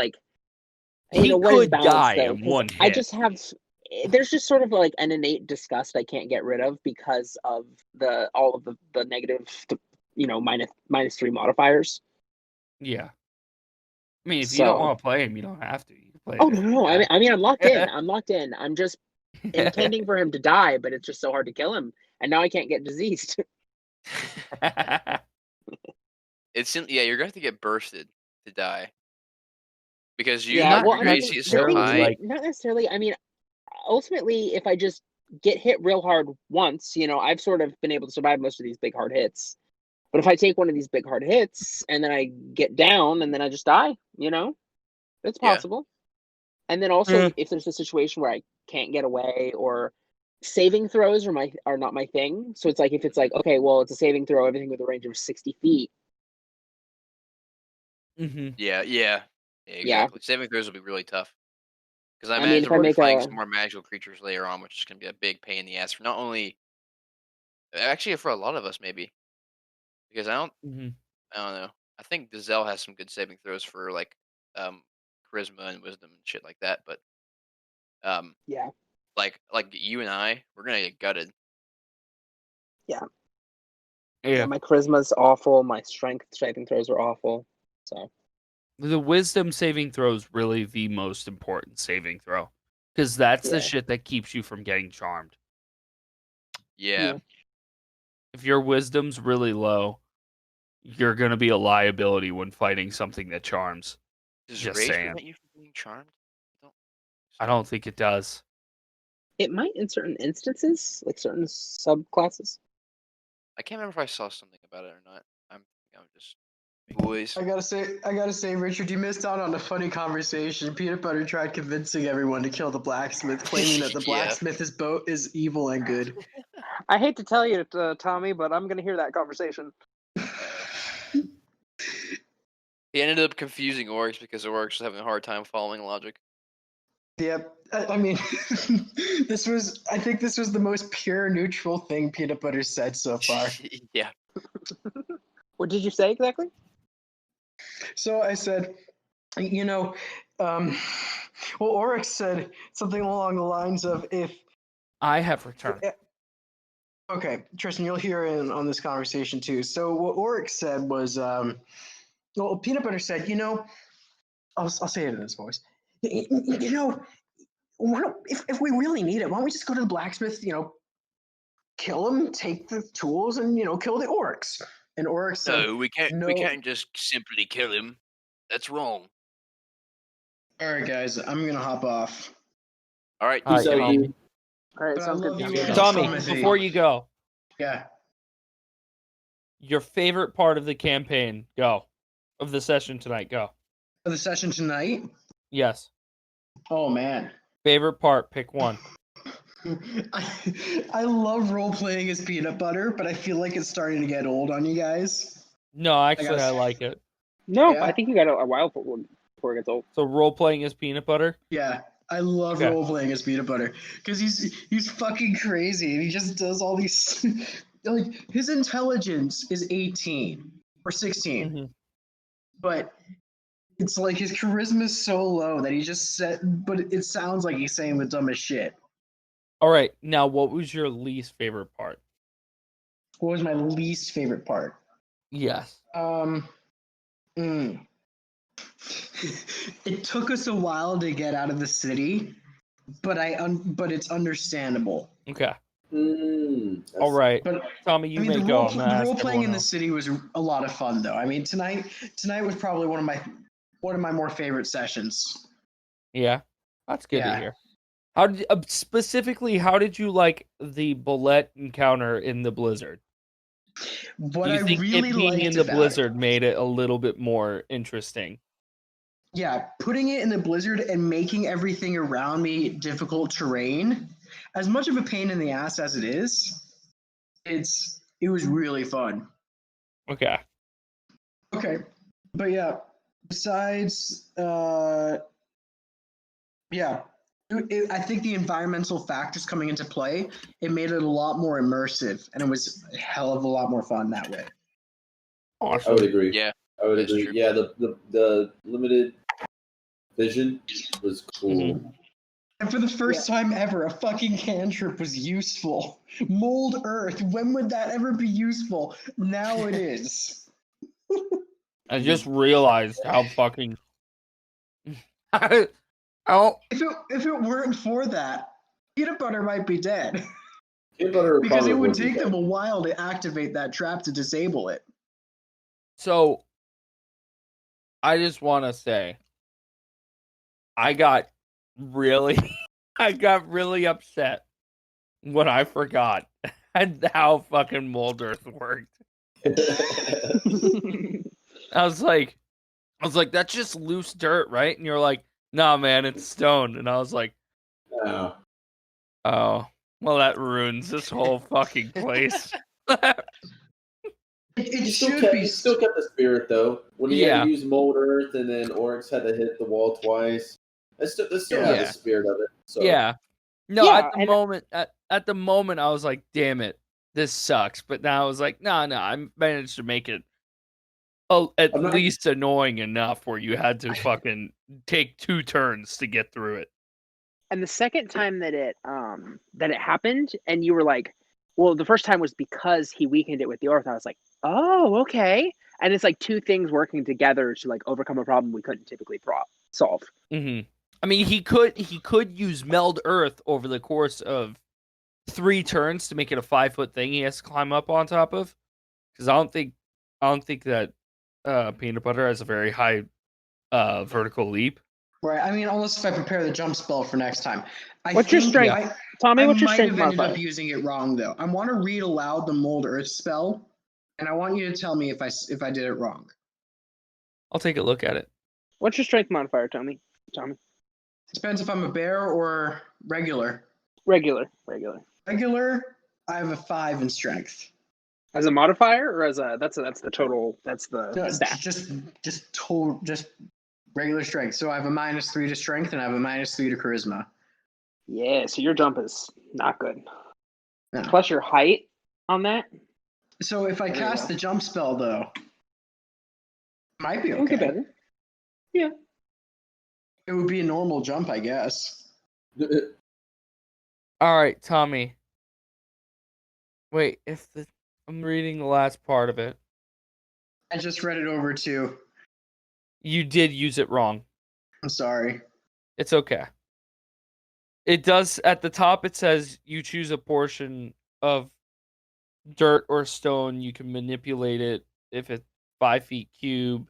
E: he could die in one hit.
C: I just have there's just sort of an innate disgust I can't get rid of because of all of the negative -3 modifiers.
E: Yeah. I mean, if you don't want to play him, you don't have to. You can play
C: no. I mean, I'm locked in. I'm locked in. I'm just intending for him to die, but it's just so hard to kill him, and now I can't get diseased.
G: It seems you're gonna have to get bursted to die because
C: accuracy
G: is so high.
C: Not necessarily. I mean, ultimately, if I just get hit real hard once, I've sort of been able to survive most of these big hard hits. But if I take one of these big hard hits and then I get down and then I just die, it's possible. And then also, if there's a situation where I can't get away or saving throws are not my thing. So it's if it's okay, well, it's a saving throw, everything with a range of 60 feet.
G: Yeah, exactly. Saving throws will be really tough. Because I imagine
C: we're
G: we're fighting some more magical creatures later on, which is going to be a big pain in the ass for not only, actually for a lot of us maybe, because I don't know. I think Gazelle has some good saving throws for charisma and wisdom and shit like that, but like you and I, we're gonna get gutted.
C: Yeah, my charisma's awful. My strength saving throws are awful. So
E: the wisdom saving throw is really the most important saving throw because that's the shit that keeps you from getting charmed.
G: Yeah.
E: If your wisdom's really low, you're gonna be a liability when fighting something that charms.
G: Does rage prevent you from being charmed?
E: I don't think it does.
C: It might in certain instances, like certain subclasses.
G: I can't remember if I saw something about it or not. I'm just boys.
F: I gotta say, Richard, you missed out on a funny conversation. Peanut Butter tried convincing everyone to kill the blacksmith, claiming that the blacksmith's boat is evil and good.
C: I hate to tell you, Tommy, but I'm gonna hear that conversation.
G: He ended up confusing orcs because the orcs was having a hard time following logic.
F: Yep. I mean, I think this was the most pure neutral thing Peanut Butter said so far.
G: Yeah.
C: What did you say exactly?
F: So I said, well, Oryx said something along the lines of if.
E: I have returned.
F: Okay, Tristan, you'll hear in on this conversation too. So what Oryx said was, well, Peanut Butter said, I'll say it in this voice. If we really need it, why don't we just go to the blacksmith, kill him, take the tools, and kill the Oryx. And Oryx said,
G: No, we can't.
F: no.
G: We can't just simply kill him. That's wrong.
F: All right, guys, I'm gonna hop off.
G: All right.
E: All right,
B: So,
E: Tommy.
C: All right,
F: But I
C: sounds
F: love
C: good.
F: you,
E: Tommy,
F: Timothy.
E: before you go,
F: Yeah.
E: your favorite part of the campaign, go. Of the session tonight, go.
F: For the session tonight.
E: Yes.
F: Oh man.
E: Favorite part, pick one.
F: I love role playing as Peanut Butter, but I feel like it's starting to get old on you guys.
E: No, actually,
F: guess.
E: I like it.
C: No,
F: Yeah.
C: I think you got a while before it gets old.
E: So role playing as peanut butter.
F: Yeah, I love
E: Okay.
F: role playing as Peanut Butter because he's fucking crazy and he just does all these. Like his intelligence is 18 or 16,
E: Mhm.
F: but it's like his charisma is so low that he just said. But it sounds like he's saying the dumbest shit.
E: All right, now what was your least favorite part?
F: What was my least favorite part?
E: Yes.
F: It took us a while to get out of the city, but but it's understandable.
E: Okay.
B: that's-
E: All right,
F: But
E: Tommy, you may
F: the
E: go.
F: role,
E: I'm gonna
F: the
E: ask
F: role playing in
E: everyone
F: the
E: else.
F: city was a lot of fun, though. I mean, tonight was probably one of my more favorite sessions.
E: Yeah, that's good to
F: Yeah.
E: hear. How did specifically? How did you like the bullet encounter in the blizzard?
F: What
E: Do you
F: I
E: think
F: really
E: it being
F: liked
E: in the
F: about
E: blizzard made it a little bit more interesting?
F: yeah, putting it in the blizzard and making everything around me difficult terrain, as much of a pain in the ass as it is, it was really fun.
E: Okay.
F: Okay, but yeah, besides, yeah, I think the environmental factors coming into play, it made it a lot more immersive, and it was a hell of a lot more fun that way.
B: I would
E: Awesome.
B: agree.
G: Yeah.
B: I would
G: that's
B: agree.
G: true.
B: Yeah, the limited vision was cool.
F: And for the first time ever, a fucking cantrip was useful. Mold Earth, when would that ever be useful? Now it is.
E: I just realized how fucking. Oh,
F: If it weren't for that, Peanut Butter might be dead.
B: Peanut butter
F: Because
B: probably
F: it would
B: be
F: take
B: dead.
F: them a while to activate that trap to disable it.
E: so I just want to say, I got really upset when I forgot how fucking Mold Earth worked. I was like, that's just loose dirt, right? And you're like, nah, man, it's stone. And I was like,
B: No.
E: oh, well, that ruins this whole fucking place.
F: It
B: You
F: should be.
B: still kept the spirit though. When he had
E: Yeah.
B: to use Mold Earth and then Oryx had to hit the wall twice. It still had
E: Yeah.
B: the spirit of it. So
E: Yeah. No,
C: Yeah,
E: at the moment I was like, damn it, this sucks. But now I was like, no, I managed to make it at
B: I'm not-
E: least annoying enough where you had to fucking take 2 turns to get through it.
C: And the second time that it happened, and you were like, well, the first time was because he weakened it with the Orth. I was like, oh, okay. And it's like 2 things working together to like overcome a problem we couldn't typically solve.
E: Mm-hmm. I mean, he could use Meld Earth over the course of 3 turns to make it a 5-foot thing he has to climb up on top of. Because I don't think that Peanut Butter has a very high vertical leap.
F: Right. I mean, unless if I prepare the jump spell for next time.
C: What's your strength? Tommy, what's your
F: might
C: strength
F: have ended
C: modifier?
F: up using it wrong though. I want to read aloud the Mold Earth spell, and I want you to tell me if I did it wrong.
E: I'll take a look at it.
C: What's your strength modifier, Tommy?
F: Depends if I'm a bear or regular.
C: Regular.
F: Regular, I have a 5 in strength.
C: As a modifier, or as a that's the total. That's the
F: No,
C: stat.
F: just Regular strength. So I have a -3 to strength and I have a -3 to charisma.
C: Yeah, so your jump is not good.
F: No.
C: Plus your height on that.
F: So if I
C: There you
F: cast
C: go.
F: the jump spell, though, might be
C: It'll get
F: okay.
C: better. Yeah.
F: It would be a normal jump, I guess.
E: All right, Tommy. Wait, I'm reading the last part of it.
F: I just read it over too.
E: You did use it wrong.
F: I'm sorry.
E: It's okay. It does at the top. It says you choose a portion of dirt or stone. You can manipulate it if it's 5 feet cube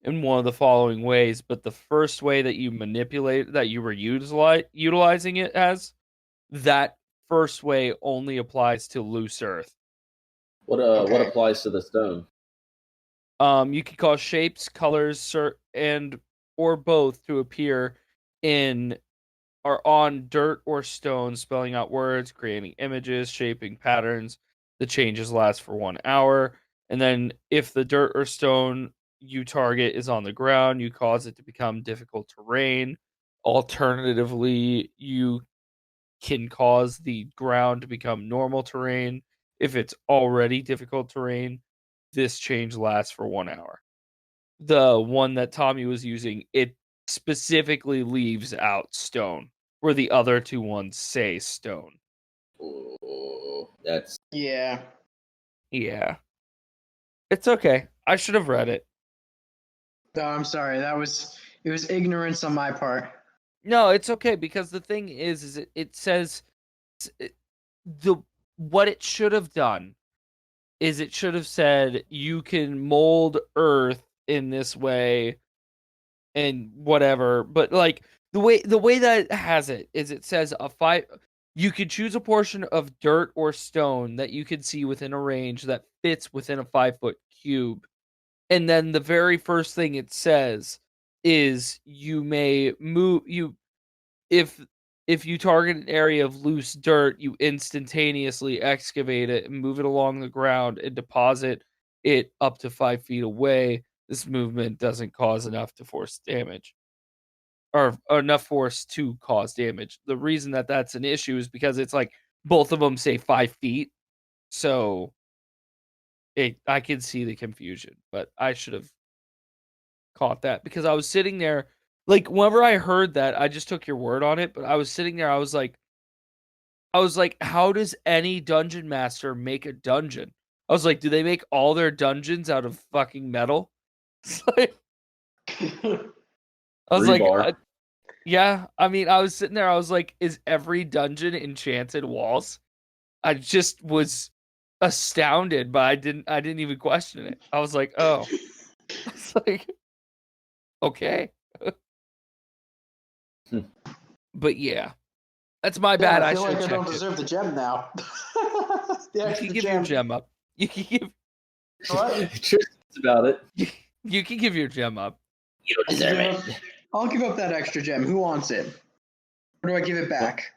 E: in one of the following ways. But the first way that you manipulate that you were utilizing it as, that first way only applies to loose earth.
B: What
F: Okay.
B: applies to the stone?
E: You can cause shapes, colors, and or both to appear in or on dirt or stone, spelling out words, creating images, shaping patterns. The changes last for 1 hour. And then if the dirt or stone you target is on the ground, you cause it to become difficult terrain. Alternatively, you can cause the ground to become normal terrain. If it's already difficult terrain, this change lasts for 1 hour. The one that Tommy was using, it specifically leaves out stone, where the other two ones say stone.
B: Oh, that's
F: Yeah.
E: Yeah. It's okay. I should have read it.
F: No, I'm sorry. It was ignorance on my part.
E: No, it's okay because the thing is it says what it should have done is it should have said you can mold earth in this way and whatever, but like the way that it has it is it says you could choose a portion of dirt or stone that you can see within a range that fits within a 5-foot cube. And then the very first thing it says is you may move if you target an area of loose dirt, you instantaneously excavate it and move it along the ground and deposit it up to 5 feet away. This movement doesn't cause enough to force damage. Or enough force to cause damage. The reason that that's an issue is because it's like both of them say 5 feet. So I can see the confusion, but I should have caught that because I was sitting there like whenever I heard that, I just took your word on it, but I was sitting there, I was like, how does any dungeon master make a dungeon? I was like, do they make all their dungeons out of fucking metal? It's like, I was like,
B: rebar.
E: yeah. I mean, I was sitting there, I was like, is every dungeon enchanted walls? I just was astounded, but I didn't even question it. I was like, oh. I was like, okay. But yeah. That's my bad.
F: I
E: I
F: feel
E: should
F: like
E: have
F: I don't
E: checked it.
F: deserve the gem now. The
E: You
F: extra
E: can give your gem up. You can give
F: What?
B: Tristan's about it.
E: you can give your gem up.
B: You don't deserve it.
F: I'll give up that extra gem. Who wants it? Or do I give it back?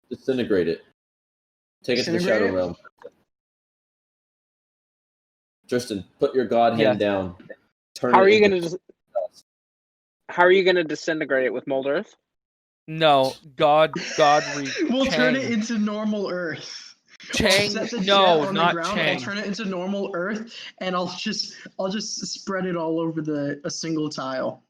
B: Disintegrate it. Take it to the
F: Disintegrate
B: Shadow
F: it?
B: Realm. Tristan, put your god hand
E: Yes.
B: down. Turn
C: How are
B: it
C: you
B: into
C: gonna How are you gonna disintegrate it with mold earth?
E: No, God
F: We'll turn it
E: Chang.
F: into normal Earth.
E: Chang,
F: I'll set the
E: no,
F: jet on
E: not
F: the ground.
E: Chang.
F: I'll turn it into normal Earth, and I'll just spread it all over a single tile.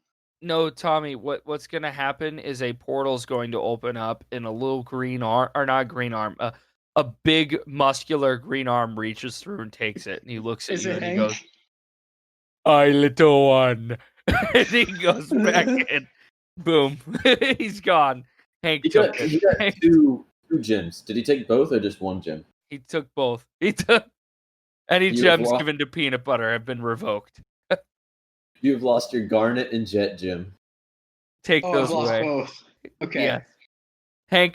E: No, Tommy, what's gonna happen is a portal's going to open up and a little green arm, or not green arm, a big muscular green arm reaches through and takes it, and he looks at
F: Is
E: you
F: it
E: and he
F: Hank?
E: goes, "I little one," and he goes back in. Boom, he's gone. Hank
B: He
E: took
B: got
E: it.
B: two gems. Did he take both or just one gem?
E: He took both. He took any
B: You've
E: gems
B: lost-
E: given to peanut butter have been revoked.
B: You've lost your Garnet and Jet gem.
E: Take
F: Oh,
E: those
F: I've lost
E: away.
F: both. Okay.
E: Yeah.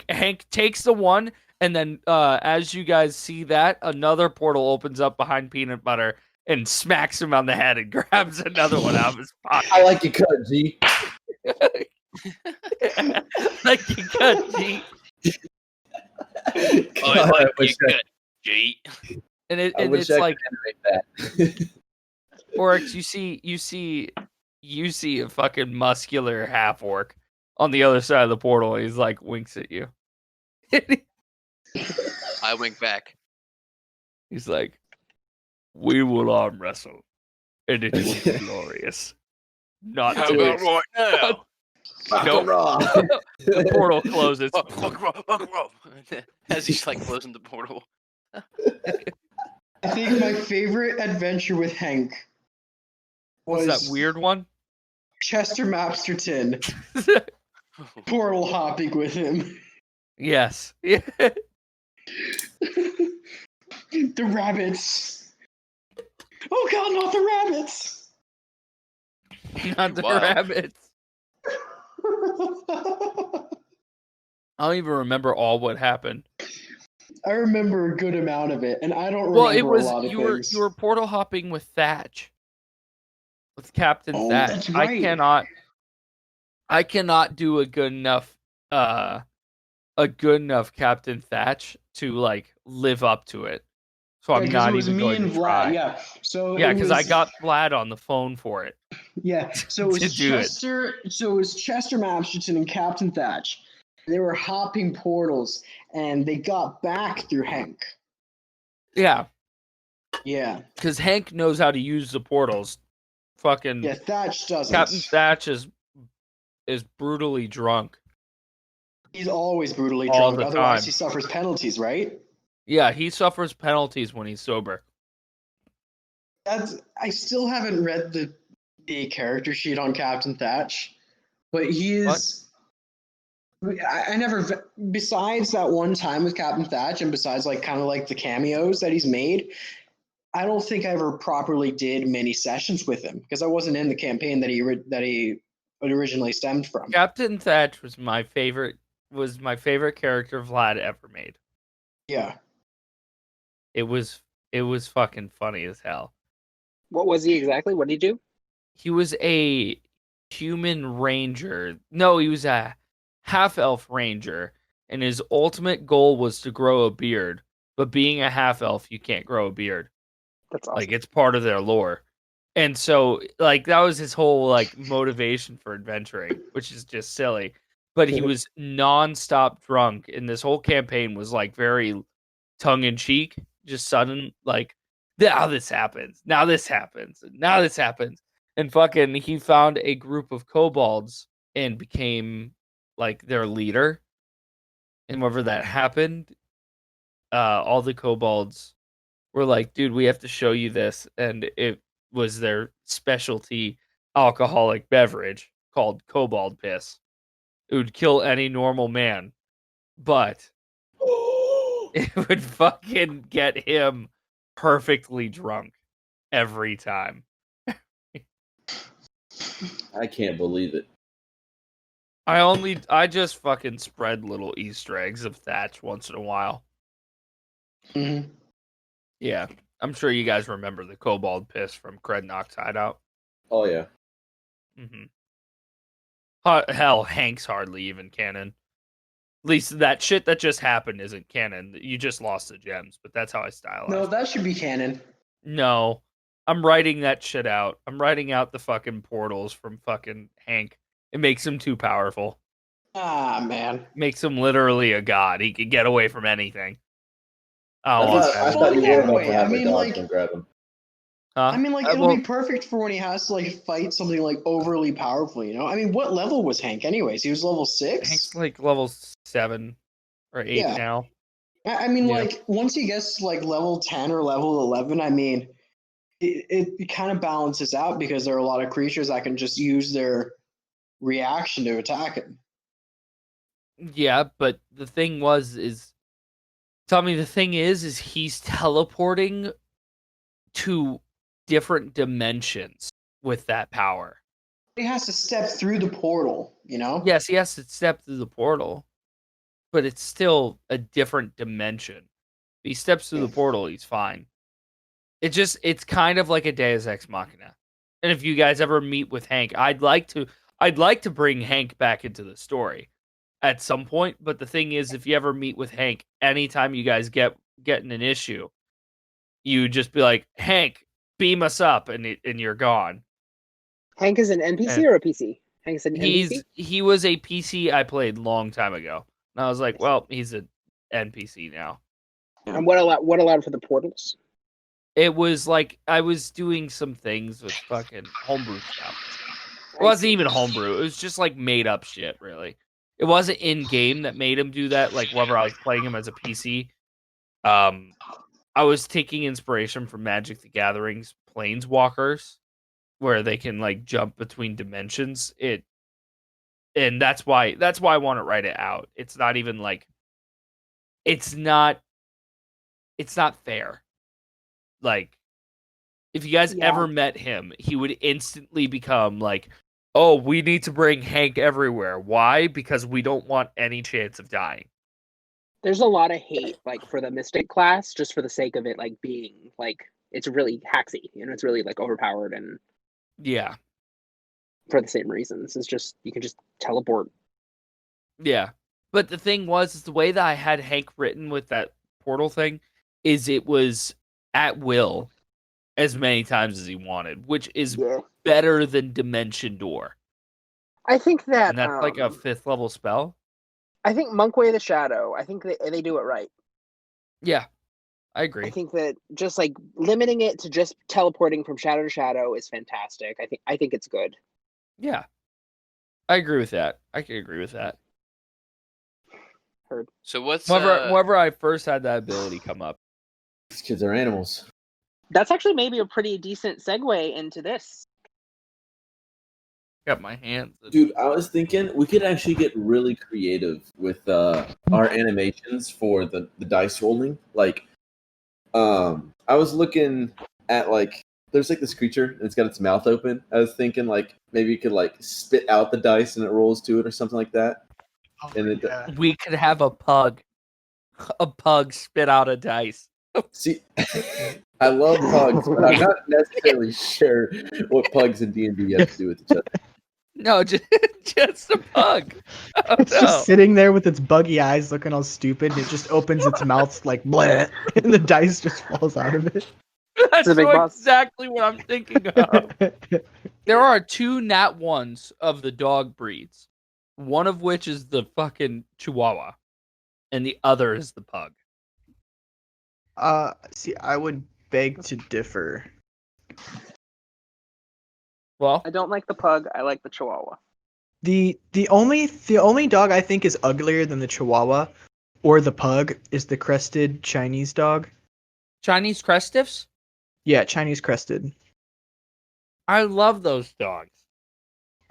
E: Hank takes the one, and then as you guys see that, another portal opens up behind peanut butter and smacks him on the head and grabs another one out of his pocket.
B: I like you cut, G.
E: Like you cut, G.
B: God, I wish I-
G: G.
E: And
B: I wish
E: it's
B: I
E: like
B: could animate that.
E: Oryx, you see you see a fucking muscular half orc on the other side of the portal. And he's like winks at you.
G: I wink back.
E: He's like, "We will arm wrestle, and it will be glorious." Not
G: How
E: to
G: about right now?
E: Nope. The portal closes.
G: Fuck Rob. As he's like closing the portal.
F: I think my favorite adventure with Hank
E: Was
F: was
E: that weird one?
F: Chester Mapsterton portal hopping with him.
E: Yes. Yeah.
F: The rabbits. Oh god, not the rabbits.
E: Not the
G: Wow.
E: rabbits. I don't even remember all what happened.
F: I remember a good amount of it, and I don't
E: Well,
F: remember
E: it was
F: a lot of
E: you
F: things.
E: were portal hopping with Thatch. With Captain
F: Oh,
E: Thatch.
F: that's right.
E: I cannot do a good enough Captain Thatch to like live up to it. So I'm
F: 'cause
E: not
F: it was
E: even
F: me
E: going
F: and
E: to try.
F: Vlad. Yeah, so
E: Yeah,
F: it
E: because I
F: was-
E: got Vlad on the phone for it.
F: Yeah, so it
E: to
F: was
E: do it.
F: Chester. So it was Chester Mapsterton and Captain Thatch. They were hopping portals, and they got back through Hank.
E: Yeah,
F: Yeah,
E: because Hank knows how to use the portals. Fucking
F: yeah. Thatch doesn't.
E: Captain Thatch is brutally drunk.
F: He's always brutally
E: All
F: drunk.
E: the
F: Otherwise,
E: time.
F: he suffers penalties, right?
E: Yeah, he suffers penalties when he's sober.
F: I still haven't read the character sheet on Captain Thatch, but he is. I never. Besides that one time with Captain Thatch, and besides like kind of like the cameos that he's made, I don't think I ever properly did many sessions with him because I wasn't in the campaign that he originally stemmed from.
E: Captain Thatch was my favorite character Vlad ever made.
F: Yeah.
E: It was fucking funny as hell.
C: What was he exactly? What did he do?
E: He was a human ranger. No, he was a half-elf ranger, and his ultimate goal was to grow a beard. But being a half-elf, you can't grow a beard.
C: That's awesome.
E: Like, it's part of their lore. And so, like, that was his whole, like, motivation for adventuring, which is just silly. But he was non-stop drunk, and this whole campaign was, like, very tongue-in-cheek, just sudden, like, now this happens, now this happens, now this happens. And fucking, he found a group of kobolds and became, like, their leader. And whenever that happened, all the kobolds were like, dude, we have to show you this. And it was their specialty alcoholic beverage called kobold piss. It would kill any normal man, but it would fucking get him perfectly drunk every time.
B: I can't believe it.
E: I just fucking spread little Easter eggs of Thatch once in a while.
F: Mm-hmm.
E: Yeah, I'm sure you guys remember the kobold piss from Crednock's hideout.
B: Oh yeah.
E: Mm-hmm. Hell, Hank's hardly even canon. At least that shit that just happened isn't canon. You just lost the gems, but that's how I stylize.
F: No, that should be canon.
E: No, I'm writing that shit out. I'm writing out the fucking portals from fucking Hank. It makes him too powerful.
F: Ah, man.
E: Makes him literally a god. He can get away from anything.
B: I
E: Oh,
B: thought you
F: that
B: were about
F: way.
B: to have
F: I
B: a
F: mean,
B: dog
F: like-
B: and grab him.
F: I mean, like, it'll
E: well,
F: be perfect for when he has to, like, fight something, like, overly powerful, you know? I mean, what level was Hank, anyways? He was level 6?
E: Hank's like level 7 or 8
F: Yeah.
E: now.
F: I mean,
E: Yeah.
F: like, once he gets to, like, level 10 or level 11, I mean, it kind of balances out because there are a lot of creatures that can just use their reaction to attack him.
E: Yeah, but the thing is Tommy, the thing is he's teleporting to different dimensions with that power.
F: He has to step through the portal, you know?
E: Yes, he has to step through the portal, but it's still a different dimension. If he steps through the portal, he's fine. It's kind of like a Deus Ex Machina. And if you guys ever meet with Hank, I'd like to bring Hank back into the story at some point, but the thing is, if you ever meet with Hank, anytime you guys get in an issue, you just be like, Hank, beam us up, and you're gone.
C: Hank is an NPC or a PC? Hank is an NPC?
E: He was a PC I played long time ago. And I was like, well, he's an NPC now.
C: And what allowed for the portals?
E: It was like I was doing some things with fucking homebrew stuff. It wasn't even homebrew. It was just like made up shit, really. It wasn't in game that made him do that. Like whenever I was playing him as a PC, I was taking inspiration from Magic the Gathering's Planeswalkers, where they can like jump between dimensions. And that's why I want to write it out. It's not even like it's not fair. Like if you guys ever met him, he would instantly become like, oh, we need to bring Hank everywhere. Why? Because we don't want any chance of dying.
C: There's a lot of hate like for the Mystic class just for the sake of it like being like it's really hacksy, it's really like overpowered and
E: yeah.
C: For the same reasons. It's just you can just teleport.
E: Yeah. But the thing was is the way that I had Hank written with that portal thing is it was at will as many times as he wanted, which is better than Dimension Door.
C: I think that
E: and that's like a 5th level spell.
C: I think Monkway of the Shadow, I think they do it right.
E: Yeah, I agree.
C: I think that just like limiting it to just teleporting from shadow to shadow is fantastic. I think it's good.
E: Yeah, I agree with that. I can agree with that.
C: Heard.
G: So what's
E: whenever I first had that ability come up?
B: These kids are animals.
C: That's actually maybe a pretty decent segue into this.
E: Got my hands.
B: Dude, I was thinking we could actually get really creative with our animations for the dice rolling. Like, I was looking at like there's like this creature and it's got its mouth open. I was thinking like maybe you could like spit out the dice and it rolls to it or something like that.
A: Oh,
B: And
E: we could have a pug spit out a dice.
B: See, I love pugs, but I'm not necessarily sure what pugs in D&D have to do with each other.
E: No, just a pug.
A: It's just sitting there with its buggy eyes looking all stupid. And it just opens its mouth like bleh, and the dice just falls out of it.
E: That's exactly what I'm thinking of. There are 2 nat 1s of the dog breeds. One of which is the fucking Chihuahua. And the other is the pug.
A: See, I would beg to differ.
E: Well,
C: I don't like the pug. I like the Chihuahua.
A: The only dog I think is uglier than the Chihuahua or the pug is the crested Chinese dog.
E: Chinese Crestiffs?
A: Yeah, Chinese crested.
E: I love those dogs.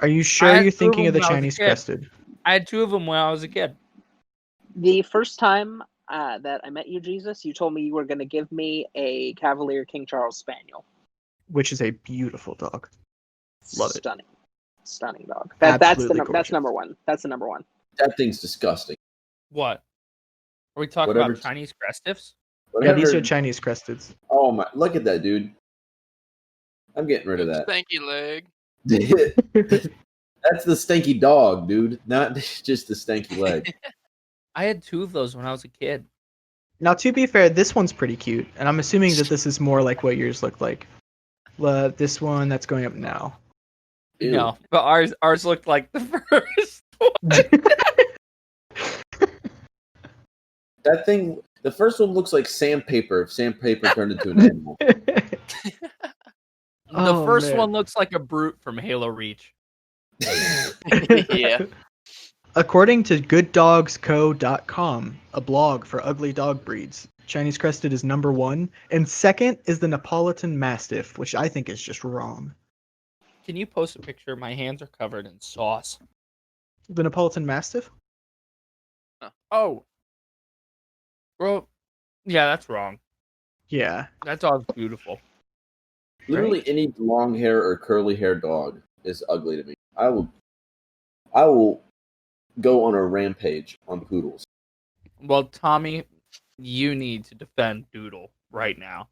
A: Are you sure you're thinking of the Chinese crested?
E: I had 2 of them when I was a kid.
C: The first time that I met you, Jesus, you told me you were going to give me a Cavalier King Charles Spaniel.
A: Which is a beautiful dog. Love it.
C: Stunning dog. That's number one. That's the number one.
B: That thing's disgusting.
E: What? Are we talking about Chinese Crestiffs?
A: Yeah, these are Chinese cresteds.
B: Oh my! Look at that, dude. I'm getting rid of that.
G: Stanky leg.
B: That's the stanky dog, dude. Not just the stanky leg.
E: I had 2 of those when I was a kid.
A: Now, to be fair, this one's pretty cute, and I'm assuming that this is more like what yours looked like. This one that's going up now.
B: Ew.
E: No, but ours looked like the first one.
B: That thing, the first one looks like sandpaper. If sandpaper turned into an animal.
E: The first one looks like a brute from Halo Reach.
G: Yeah.
A: According to GoodDogsCo.com, a blog for ugly dog breeds, Chinese Crested is number 1, and second is the Neapolitan Mastiff, which I think is just wrong.
E: Can you post a picture? My hands are covered in sauce.
A: The Neapolitan Mastiff?
E: Oh. Well, yeah, that's wrong.
A: Yeah.
E: That dog's beautiful.
B: Literally any long hair or curly hair dog is ugly to me. I will go on a rampage on poodles.
E: Well, Tommy, you need to defend Doodle right now.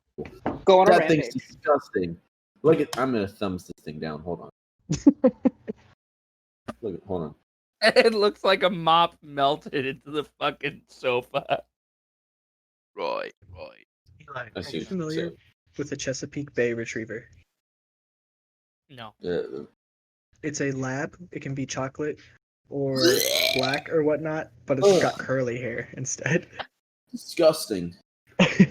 C: Go on a
B: That
C: rampage.
B: thing's disgusting. Look at. I'm gonna thumbs this thing down. Hold on. Hold on.
E: It looks like a mop melted into the fucking sofa.
G: Right.
A: Eli,
B: I
A: are
B: see
A: you
B: what you're
A: familiar
B: saying.
A: with the Chesapeake Bay Retriever?
E: No.
A: It's a lab. It can be chocolate or black or whatnot, but it's
B: Ugh.
A: got curly hair instead.
B: Disgusting.
A: He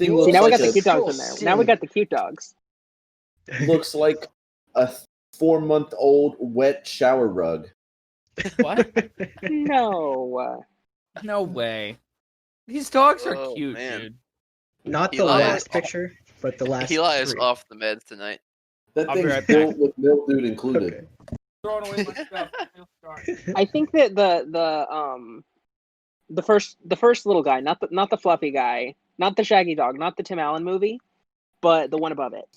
B: Thing
A: looks
C: See, now we
B: like
C: got the
B: a
C: cute dogs in there. Now we got the cute dogs.
B: looks like a 4-month-old wet shower rug.
E: What?
C: No.
E: No way. These dogs are
G: Oh,
E: cute,
G: man.
E: dude.
A: Not the
G: Eli
A: last
G: is-
A: picture, but the last
G: Eli is
A: 3.
G: off the meds tonight.
B: That
E: I'll be
B: thing's
E: right
B: built with mildew included.
A: Okay.
E: Throwing away my stuff.
C: I think that the first little guy, not the fluffy guy, not the Shaggy Dog, not the Tim Allen movie, but the one above it.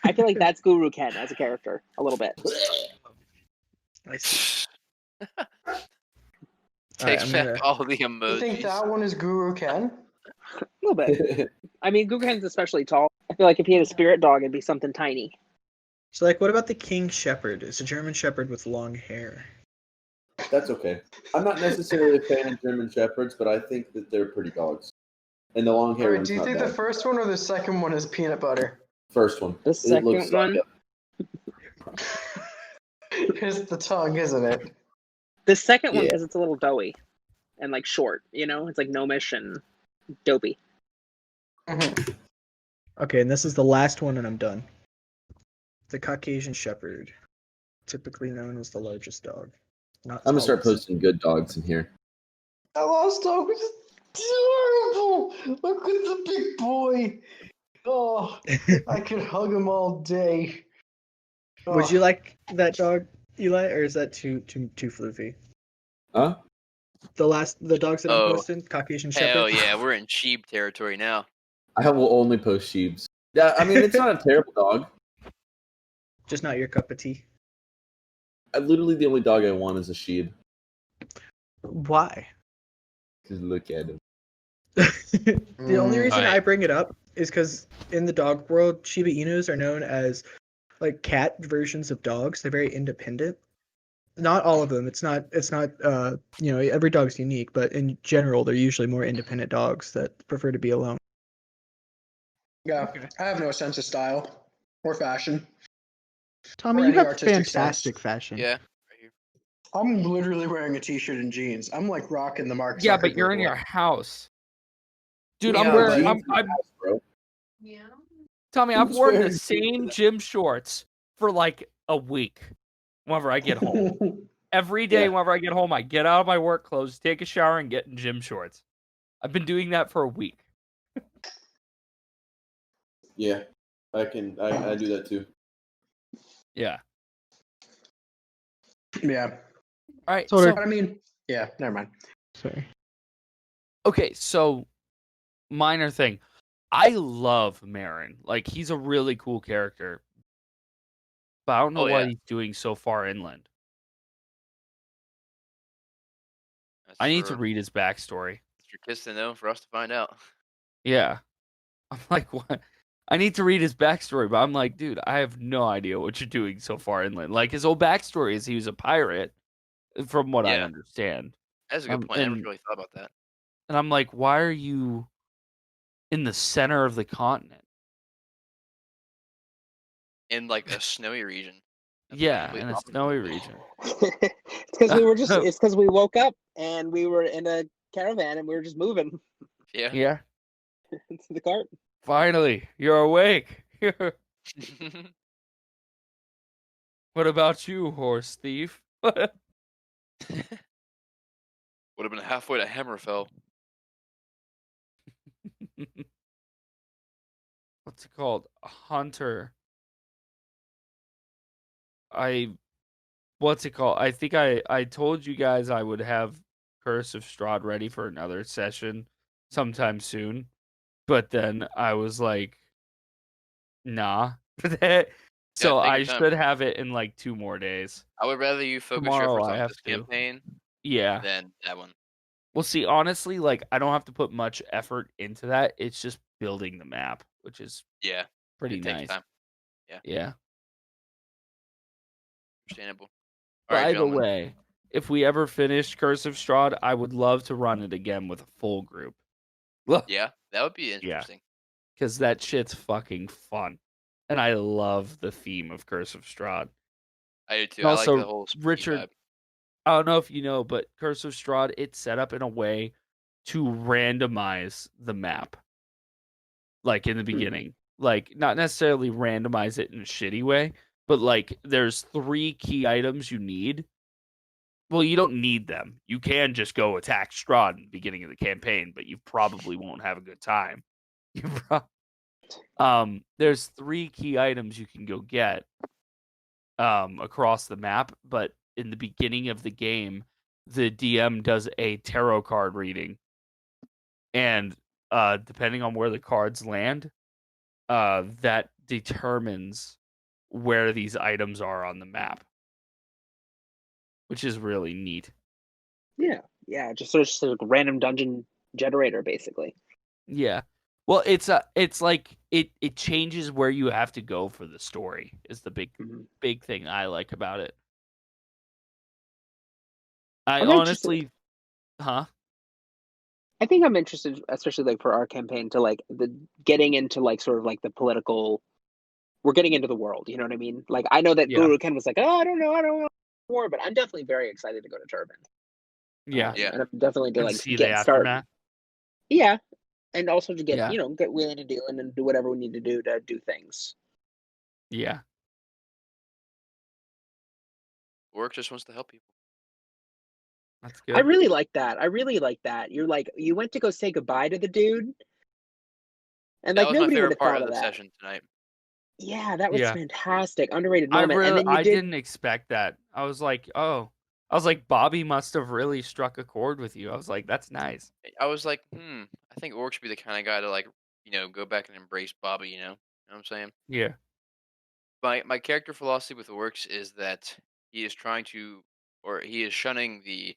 C: I feel like that's Guru Ken as a character a little bit.
A: I see.
G: Takes
A: I'm
G: back
A: gonna-
G: all the
F: You think
G: emojis.
F: that one is Guru Ken?
C: A little bit. I mean, Guru Ken's especially tall. I feel like if he had a spirit dog, it'd be something tiny.
A: So, like, what about the King Shepherd? It's a German Shepherd with long hair.
B: That's okay. I'm not necessarily a fan of German Shepherds, but I think that they're pretty dogs. And the long hair
F: Alright,
B: one's
F: do you
B: not
F: think
B: bad.
F: the first one or the second one is peanut butter?
B: First one.
C: The
B: It
C: second
B: looks
C: one?
F: It's the tongue, isn't it?
C: The second one,
B: Yeah.
C: because it's a little doughy and like short, it's like gnomish and dopey.
F: Mhm.
A: Okay, and this is the last one, and I'm done. The Caucasian Shepherd, typically known as the largest dog. Not
B: I'm gonna start
A: tallest.
B: posting good dogs in here.
F: That last dog was adorable. Look at the big boy. Oh, I could hug him all day.
A: Would
F: Oh,
A: you like that dog, Eli, or is that too floofy?
B: Huh?
A: The dogs that I'm
G: Oh,
A: posting, Caucasian
G: Hell
A: Shepherd.
G: yeah, we're in sheep territory now.
B: I will only post sheeps. Yeah, I mean it's not a terrible dog.
A: Just not your cup of tea.
B: Literally the only dog I want is a sheep.
A: Why?
B: Just look at him.
A: The only reason
G: Alright.
A: I bring it up is because in the dog world, Shiba Inus are known as like cat versions of dogs. They're very independent. Not all of them. It's not every dog's unique, but in general they're usually more independent dogs that prefer to be alone.
F: yeah. I have no sense of style or fashion.
A: Tommy,
F: Or
A: you
F: any
A: have
F: artistic
A: fantastic fashion.
G: Yeah. Right here.
F: I'm literally wearing a t-shirt and jeans. I'm like rocking the Mark
E: Yeah, but you're
F: Zuckerberg
E: in your
F: look.
E: house. Dude,
C: Yeah,
E: I'm wearing.
B: Jeans
E: I'm
B: in the house, bro.
E: Tommy, I've
B: Who's
E: worn the
B: wearing
E: same gym shorts for like a week. Whenever I get home, every day,
B: Yeah.
E: whenever I get home, I get out of my work clothes, take a shower, and get in gym shorts. I've been doing that for a week.
B: Yeah. I do that too.
E: Yeah.
F: Yeah.
E: All right.
A: Sort of.
E: So,
F: But I mean, yeah, never mind.
A: Sorry.
E: okay. So, minor thing. I love Marin. Like, he's a really cool character. But I don't know
G: Oh,
E: what
G: yeah.
E: he's doing so far inland.
G: That's
E: I need to
G: for
E: read his backstory.
G: Mr. Kiss to know for us to find out.
E: Yeah. I'm like, what? I need to read his backstory, but I'm like, dude, I have no idea what you're doing so far inland. Like, his whole backstory is he was a pirate, from what I
G: Yeah.
E: understand.
G: That's a good point. I never
E: And
G: really thought about that.
E: I'm like, why are you in the center of the continent?
G: In like a snowy region. That's
E: Yeah,
G: complete
E: in a
G: opposite.
E: snowy region.
C: It's because we woke up and we were in a caravan and we were just moving
G: Yeah.
E: Yeah,
C: into the cart.
E: finally, you're awake. What about you, horse thief?
G: Would have been halfway to Hammerfell.
E: What's it called? Hunter. What's it called? I think I told you guys I would have Curse of Strahd ready for another session sometime soon. But then I was like, nah. So
G: take
E: I
G: your time.
E: should have it in like 2 more days.
G: I would rather you focus your
E: Tomorrow
G: efforts
E: I
G: on
E: have
G: this
E: to.
G: campaign
E: Yeah.
G: than that one.
E: Well, see, honestly, like I don't have to put much effort into that. It's just building the map, which is
G: Yeah.
E: pretty
G: It takes
E: nice.
G: time.
E: Yeah.
G: Understandable. All right,
E: By the
G: gentlemen.
E: way, if we ever finish Curse of Strahd, I would love to run it again with a full group.
G: Yeah, that would be interesting.
E: Because that shit's fucking fun. and I love the theme of Curse of Strahd.
G: I do too.
E: And
G: I like the
E: also,
G: whole spooky
E: Richard,
G: vibe.
E: I don't know if you know, but Curse of Strahd, it's set up in a way to randomize the map, like in the beginning. Like, not necessarily randomize it in a shitty way, but like there's 3 key items you need. Well, you don't need them. You can just go attack Strahd in the beginning of the campaign, but you probably won't have a good time. There's 3 key items you can go get across the map, but in the beginning of the game, the DM does a tarot card reading, and depending on where the cards land, that determines where these items are on the map, which is really neat.
C: Yeah, just sort of just a random dungeon generator, basically.
E: Yeah. Well, it's like it changes where you have to go for the story is the big thing I like about it. I
C: I'm interested.
E: honestly, huh?
C: I think I'm interested, especially like for our campaign, to like the getting into like sort of like the political. We're getting into the world. You know what I mean? Like I know that
E: Yeah.
C: Guru Ken was like, oh, I don't know more, but I'm definitely very excited to go to Turban.
E: Yeah.
G: Yeah.
C: And I'm definitely to
E: And
C: like
E: see the
C: get started.
E: aftermath.
C: Yeah, and also to get
E: Yeah.
C: get wheeling and dealing and do whatever we need to do things.
E: Yeah.
G: Work just wants to help people.
E: That's
C: I
E: good.
C: really like that. I really like that. You're like you went to go say goodbye to the dude, and
G: That
C: like
G: was my
C: nobody would
G: favorite
C: have
G: part
C: thought
G: of
C: of
G: the
C: that.
G: session tonight.
C: Yeah, that was
E: Yeah.
C: fantastic. Underrated moment. And then you
E: I
C: did.
E: didn't expect that. I was like, Bobby must have really struck a chord with you. I was like, that's nice.
G: I was like, I think Orc should be the kind of guy to like, go back and embrace Bobby. You know what I'm saying?
E: Yeah.
G: My character philosophy with Orcs is that he is trying to, or he is shunning the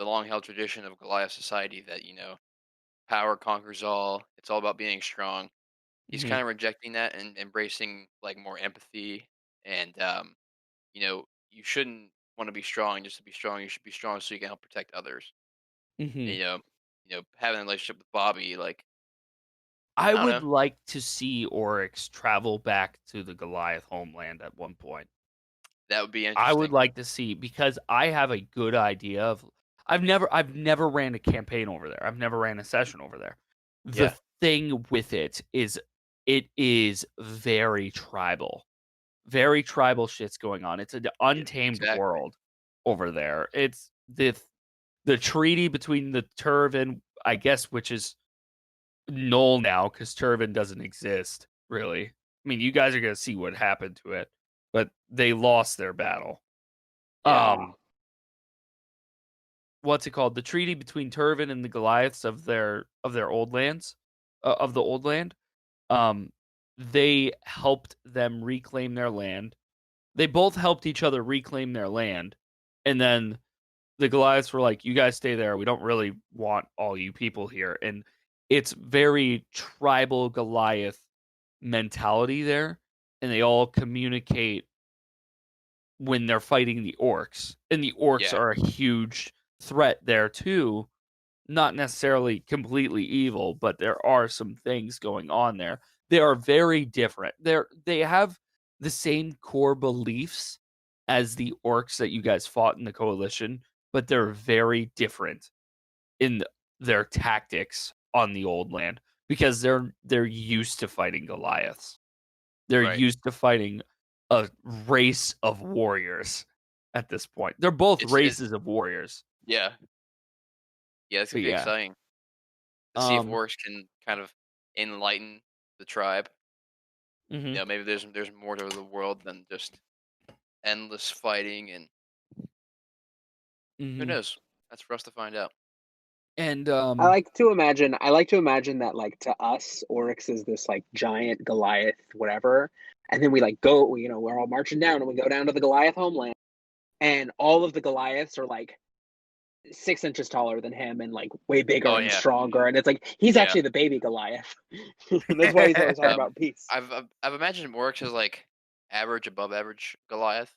G: long held tradition of Goliath society that power conquers all. It's all about being strong. He's
E: Hmm.
G: kind of rejecting that and embracing like more empathy and you shouldn't want to be strong just to be strong. You should be strong so you can help protect others.
E: Hmm.
G: And, having a relationship with Bobby, like
E: I
G: I don't
E: would
G: know,
E: like to see Oryx travel back to the Goliath homeland at one point.
G: that would be
E: I would
G: interesting.
E: like to see because I have a good idea of I've never ran a campaign over there. I've never ran a session over there. The
G: Yeah.
E: thing with it is very tribal. Very tribal shit's going on. It's an untamed
G: Exactly.
E: world over there. It's the treaty between the Turvan, I guess, which is null now because Turvan doesn't exist, really. I mean, you guys are gonna see what happened to it, but they lost their battle.
G: Yeah.
E: What's it called? The treaty between Turvan and the Goliaths of their old lands, of the old land. Um, they helped them reclaim their land. They both helped each other reclaim their land, and then the Goliaths were like, "You guys stay there. We don't really want all you people here." And it's very tribal Goliath mentality there, and they all communicate when they're fighting the orcs. And the orcs
G: Yeah.
E: are a huge threat there too. Not necessarily completely evil, but there are some things going on there. They are very different. They have the same core beliefs as the orcs that you guys fought in the coalition, but they're very different in their tactics on the old land because they're used to fighting Goliaths. They're
G: Right.
E: used to fighting a race of warriors at this point. They're both
G: It's
E: races of warriors.
G: yeah. Yeah, it's
E: But
G: gonna be
E: yeah.
G: exciting to see if
E: Um
G: Orcs can kind of enlighten the tribe.
E: mhm,
G: Maybe there's more to the world than just endless fighting, and who
E: mhm.
G: knows? That's for us to find out.
E: And
C: I like to imagine. I like to imagine that like to us, Oryx is this like giant Goliath, whatever, and then we like go. We're all marching down, and we go down to the Goliath homeland, and all of the Goliaths are like 6 inches taller than him and like way bigger
G: Oh
C: and
G: yeah,
C: stronger. And it's like he's
G: yeah.
C: actually the baby Goliath. That's why he's always talking
G: Um,
C: about peace.
G: I've imagined Orcs as like average, above average Goliath.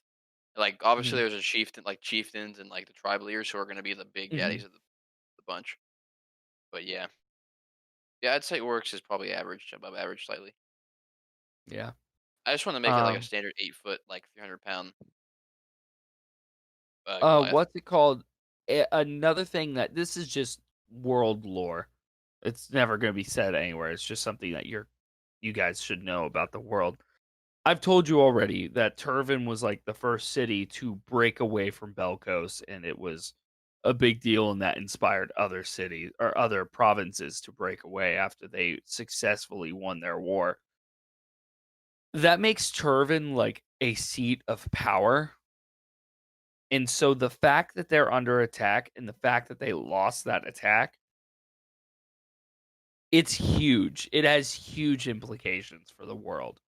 G: Like obviously
E: Mhm,
G: there's a chieftain, like chieftains and like the tribe leaders who are going to be the big
E: mhm,
G: daddies of the bunch. But yeah, I'd say Orcs is probably average, above average slightly.
E: yeah.
G: I just want to make it like a standard 8 foot, like 300 pound.
E: What's it called? Another thing that this is just world lore. It's never going to be said anywhere. It's just something that you guys should know about the world. I've told you already that Turvin was like the first city to break away from Belkos, and it was a big deal, and that inspired other cities or other provinces to break away after they successfully won their war. That makes Turvin like a seat of power. And so the fact that they're under attack and the fact that they lost that attack, it's huge. It has huge implications for the world.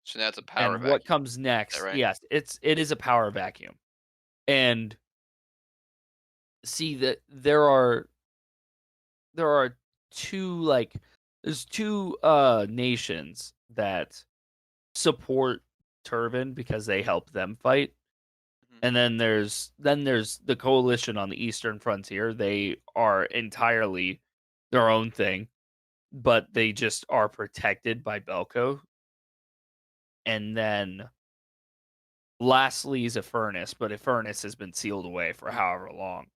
G: So that's a power
E: And
G: vacuum.
E: what comes next?
G: Right?
E: Yes, it is a power vacuum. And see that there are there's two nations that support Turvin because they help them fight. And then there's the coalition on the eastern frontier. They are entirely their own thing, but they just are protected by Belko. And then lastly is Avernus, but Avernus has been sealed away for however long.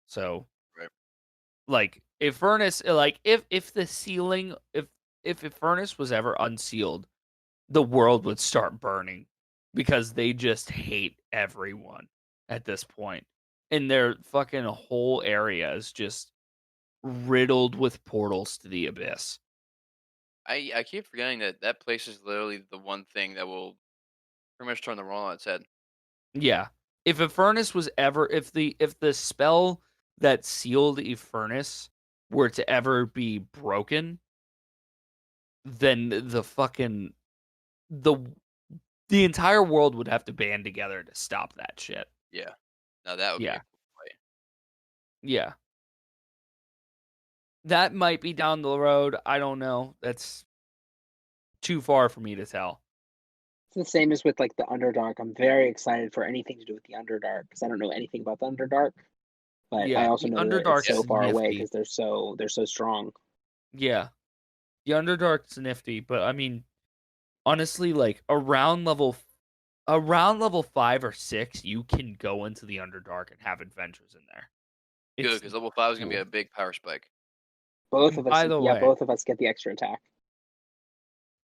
E: So,
G: right.
E: Like Avernus, like if the sealing, if Avernus was ever unsealed, the world would start burning because they just hate everyone at this point. And their fucking whole area is just riddled with portals to the abyss.
G: I keep forgetting that place is literally the one thing that will pretty much turn the world on its head.
E: Yeah. If Avernus was ever if the spell that sealed Avernus were to ever be broken, then the entire world would have to band together to stop that shit.
G: Yeah. Now that would be a cool play.
E: Yeah. That might be down the road. I don't know. That's too far for me to tell.
C: It's the same as with like the Underdark. I'm very excited for anything to do with the Underdark because I don't know anything about the Underdark, but
E: Yeah,
C: I also
E: the
C: know that
E: Underdark's
C: it's so far away
E: nifty.
C: because they're so strong.
E: Yeah. The Underdark's nifty, but I mean, honestly, like around level 5 or 6, you can go into the Underdark and have adventures in there.
G: Good,
E: It's
G: because level 5 is gonna be
E: cool.
G: a big power spike.
C: Both of us,
E: By the way,
C: both of us get the extra attack.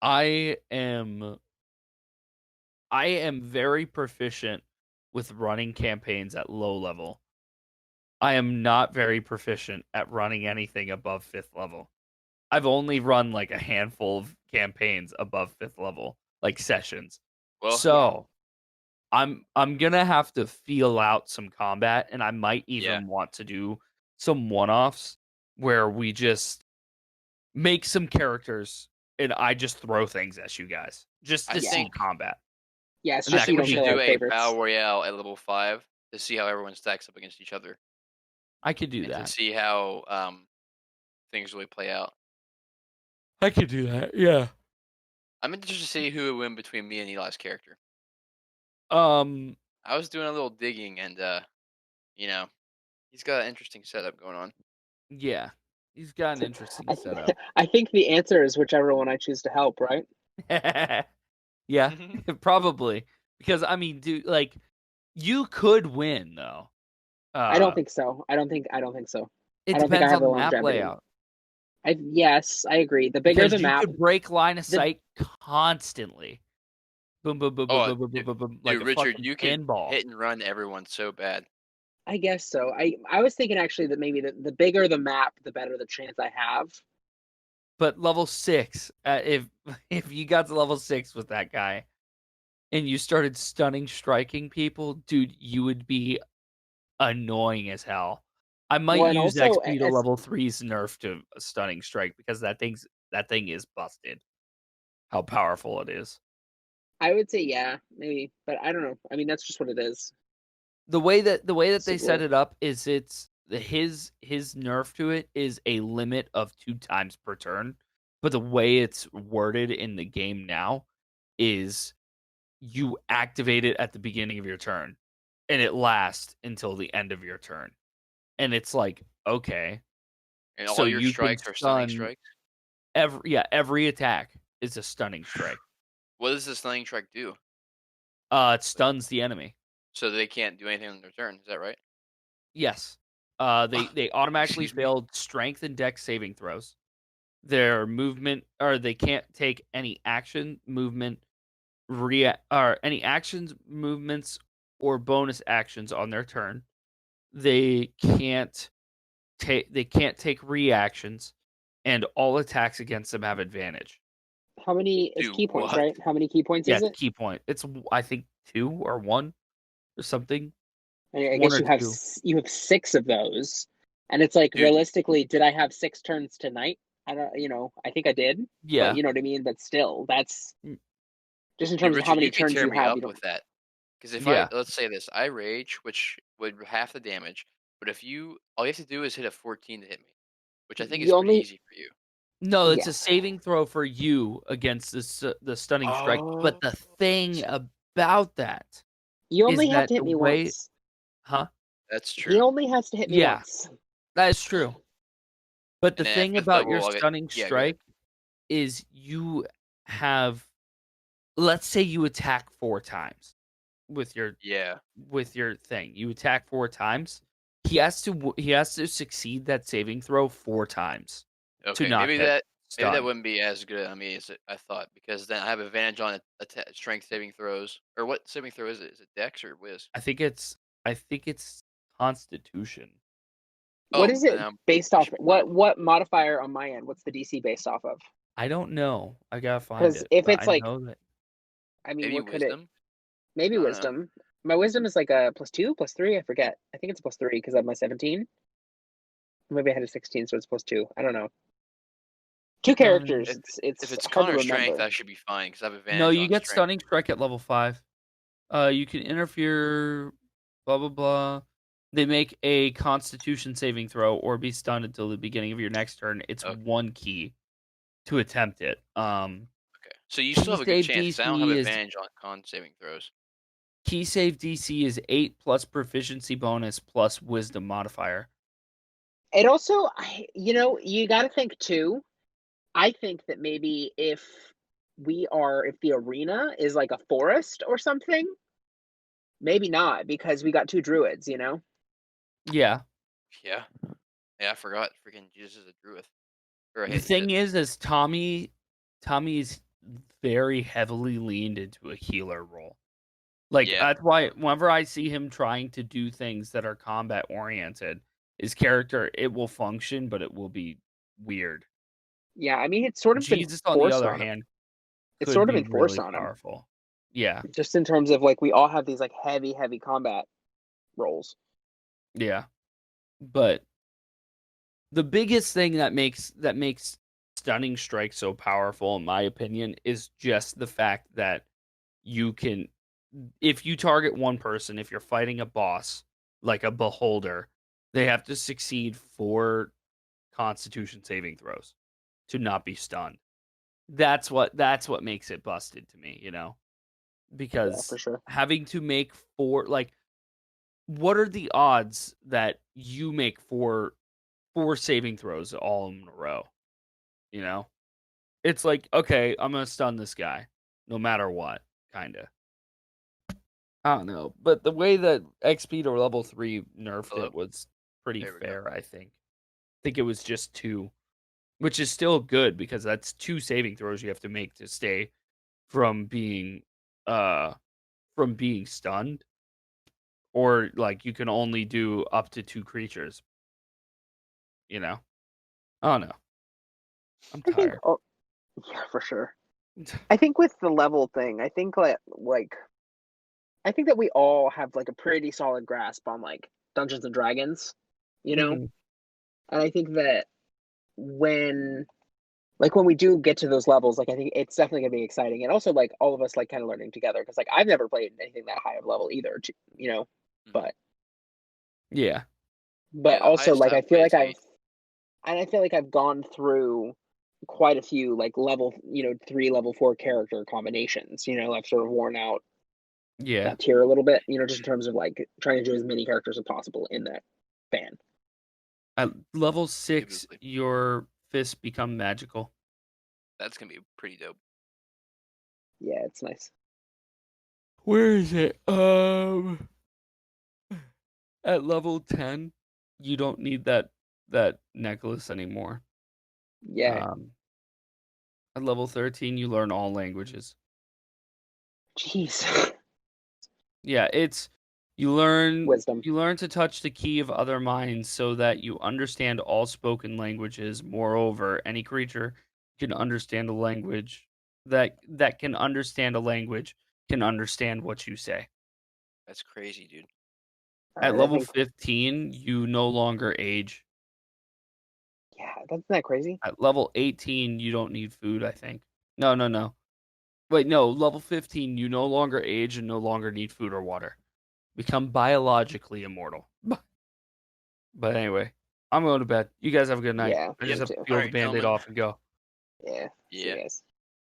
E: I am very proficient with running campaigns at low level. I am not very proficient at running anything above 5th level. I've only run like a handful of campaigns above 5th level, like sessions.
G: Well,
E: So I'm gonna have to feel out some combat, and I might even want to do some one-offs where we just make some characters and I just throw things at you guys just to see combat.
C: Yeah, it's
E: And
C: just
E: that
C: you
G: we
C: don't
G: should
C: kill
G: do
C: our
G: a
C: favorites.
G: battle royale at level 5 to see how everyone stacks up against each other.
E: I could do
G: And
E: that.
G: to see how things really play out.
E: I could do that. Yeah.
G: I'm interested to see who would win between me and Eli's character.
E: Um,
G: I was doing a little digging, and you know, he's got an interesting setup going on.
E: yeah. He's got an interesting setup.
C: I think the answer is whichever one I choose to help, right?
E: Yeah, probably. Because I mean, dude, like you could win though.
C: I don't think so. I don't think so.
E: It
C: I don't think I
E: depends
C: have
E: on
C: the
E: the map
C: longevity.
E: layout.
C: Yes, I agree. The bigger
E: Because
C: the
E: you
C: map,
E: could break line of sight constantly. Boom, boom, boom, boom, boom, boom, boom, boom, boom, like
G: Dude,
E: a
G: Richard,
E: fucking
G: you can
E: pinball.
G: hit and run everyone so bad.
C: I guess so. I was thinking actually that maybe the bigger the map, the better the chance I have.
E: But level 6, if you got to level 6 with that guy, and you started striking people, dude, you would be annoying as hell. I might
C: and
E: use
C: also,
E: XP to level 3's nerf to stunning strike because that thing is busted. How powerful it is.
C: I would say yeah, maybe, but I don't know. I mean, that's just what it is.
E: The way that they
C: So,
E: set it up is his nerf to it is a limit of 2 times per turn, but the way it's worded in the game now is you activate it at the beginning of your turn and it lasts until the end of your turn. And it's like, okay.
G: And
E: So
G: all your
E: you
G: strikes
E: can
G: are stunning
E: stun
G: strikes?
E: every attack. is a stunning strike.
G: What does the stunning strike do?
E: It stuns the enemy.
G: So they can't do anything on their turn. Is that right?
E: Yes. They automatically
G: Excuse me?
E: failed strength and dex saving throws. Their movement, or they can't take any action, movement, or any actions, movements, or bonus actions on their turn. They can't take reactions, and all attacks against them have advantage.
C: How many is
G: Dude,
C: key points,
G: what?
C: right? How many key points
E: Yeah,
C: is
E: it's
C: it?
E: key point. It's I think 2 or 1 or something.
C: I
E: 1
C: guess
E: or
C: you have
E: 2.
C: you have 6 of those, and it's like
G: Dude.
C: realistically, did I have 6 turns tonight? I don't, I think I did.
E: Yeah.
C: But you know what I mean. But still, that's
E: Mm.
C: just in
G: Dude,
C: terms of how
G: Richard,
C: many
G: you could
C: turns
G: tear
C: you
G: me
C: have.
G: up
C: You don't.
G: with that. Because if
E: Yeah.
G: let's say this, I rage, which would half the damage, but if all you have to do is hit a 14 to hit me, which I think is
C: You
G: pretty
C: only.
G: easy for you.
E: No, it's
C: Yeah.
E: a saving throw for you against the stunning strike. But the
G: Oh.
E: thing about that
C: You
E: is
C: only have
E: that
C: to hit
E: the
C: me
E: way,
C: once.
E: huh?
G: That's
C: He
G: true.
C: only has to hit me
E: Yeah.
C: once.
E: That is true. But the
G: And then
E: thing
G: at 5th
E: about your
G: level, I'll get
E: stunning
G: yeah, go ahead.
E: strike is you have, let's say you attack 4 times with your
G: Yeah.
E: thing. You attack 4 times. He has to succeed that saving throw 4 times to
G: Okay,
E: not
G: maybe
E: get
G: that
E: stunned.
G: wouldn't be as good on me as I thought, because then I have advantage on strength saving throws. Or what saving throw is it? Is it Dex or Wiz?
E: I think it's Constitution.
C: What
G: Oh,
C: is
G: then
C: it based
G: I
C: off?
G: should be fine.
C: What modifier on my end? What's the DC based off of?
E: I don't know. I gotta find
C: Because
E: it.
C: if
E: But
C: it's
E: I
C: like,
E: know that.
C: I mean,
G: Maybe
C: what could it?
G: wisdom.
C: Maybe
G: I don't know.
C: wisdom. My wisdom is like a +2, +3. I forget. I think it's +3 because I have my 17. Maybe I had a 16, so it's +2. I don't know. 2 characters.
G: If
C: It's
G: if it's
C: hard to
G: con or strength,
C: remember.
G: I should be fine because I have
E: No,
G: advantage
E: you
G: on
E: get
G: strength.
E: stunning strike at level 5. You can interfere. Blah blah blah. They make a Constitution saving throw or be stunned until the beginning of your next turn. It's
G: Okay.
E: 1 key to attempt it.
G: Okay, so you
E: Key
G: still have a good
E: save
G: chance 'cause I don't have
E: DC is
G: advantage on con saving throws.
E: key save DC is 8 plus proficiency bonus plus wisdom modifier.
C: It also, you got to think too. I think that maybe if the arena is like a forest or something, maybe not because we got 2 druids.
E: Yeah.
G: Yeah. Yeah, I forgot. Freaking Jesus is a druid. Or I
E: The
G: hate
E: thing is Tommy's very heavily leaned into a healer role. Like
G: Yeah.
E: that's why whenever I see him trying to do things that are combat oriented, his character it will function, but it will be weird.
C: Yeah, I mean, it's sort of been
E: Jesus, on the
C: forced
E: other
C: on him.
E: hand,
C: It's
E: could
C: sort of
E: be
C: been forced
E: really
C: on him,
E: powerful. Yeah,
C: just in terms of like we all have these like heavy combat roles.
E: yeah. But the biggest thing that makes Stunning Strike so powerful, in my opinion, is just the fact that you can, if you target one person, if you're fighting a boss like a beholder, they have to succeed 4 Constitution saving throws to not be stunned. That's what makes it busted to me,
C: Yeah,
E: because
C: for sure.
E: having to make 4, like, what are the odds that you make 4 saving throws all in a row? It's like, okay, I'm gonna stun this guy no matter what, kind of. I don't know, but the way that XP to level 3 nerfed
G: Hello?
E: it was pretty
G: There we go.
E: fair, I think. I think it was just 2, which is still good because that's 2 saving throws you have to make to stay from being stunned, or like you can only do up to 2 creatures. I don't know. I'm
C: I think,
E: tired.
C: yeah, for sure. I think with the level thing, I think I think that we all have like a pretty solid grasp on like Dungeons and Dragons,
E: Mhm.
C: and I think that when we do get to those levels, like I think it's definitely gonna be exciting, and also like all of us like kind of learning together because like I've never played anything that high of level either, but
E: Yeah.
G: Yeah, the
C: also
G: highest
C: like
G: I've played is 8.
C: I feel like I've gone through quite a few like level 3 level 4 character combinations. I've sort of worn out
E: Yeah.
C: that tier a little bit, just in terms of like trying to do as many characters as possible in that band.
E: At level 6,
G: Absolutely.
E: your fists become magical.
G: That's gonna be pretty dope.
C: Yeah, it's nice.
E: Where is it? At level 10, you don't need that necklace anymore.
C: Yeah.
E: At level 13, you learn all languages.
C: Jeez.
E: Yeah, it's you learn
C: Wisdom.
E: to touch the key of other minds so that you understand all spoken languages. Moreover, any creature can understand a language that can understand a language can understand what you say.
G: That's crazy, dude.
E: At
C: Alright, I
E: level
C: think
E: 15, you no longer age.
C: yeah, isn't that crazy?
E: At level 18, you don't need food, I think. No. Wait, no, level 15, you no longer age and no longer need food or water. Become biologically immortal. But anyway, I'm going to bed. You guys have a good night.
C: Yeah,
E: I just
C: me
E: have to
C: too.
E: peel the
G: Alright,
E: Band-Aid
G: gentlemen.
E: off and go.
C: Yeah. See you
G: Yeah.
C: guys.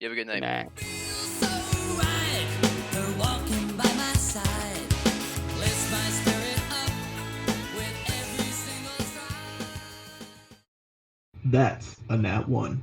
G: You have a good
E: Good
G: night.
E: night.
H: So right, they're walking by my side. Lifts my spirit up with every single stride.
A: That's a nat 1.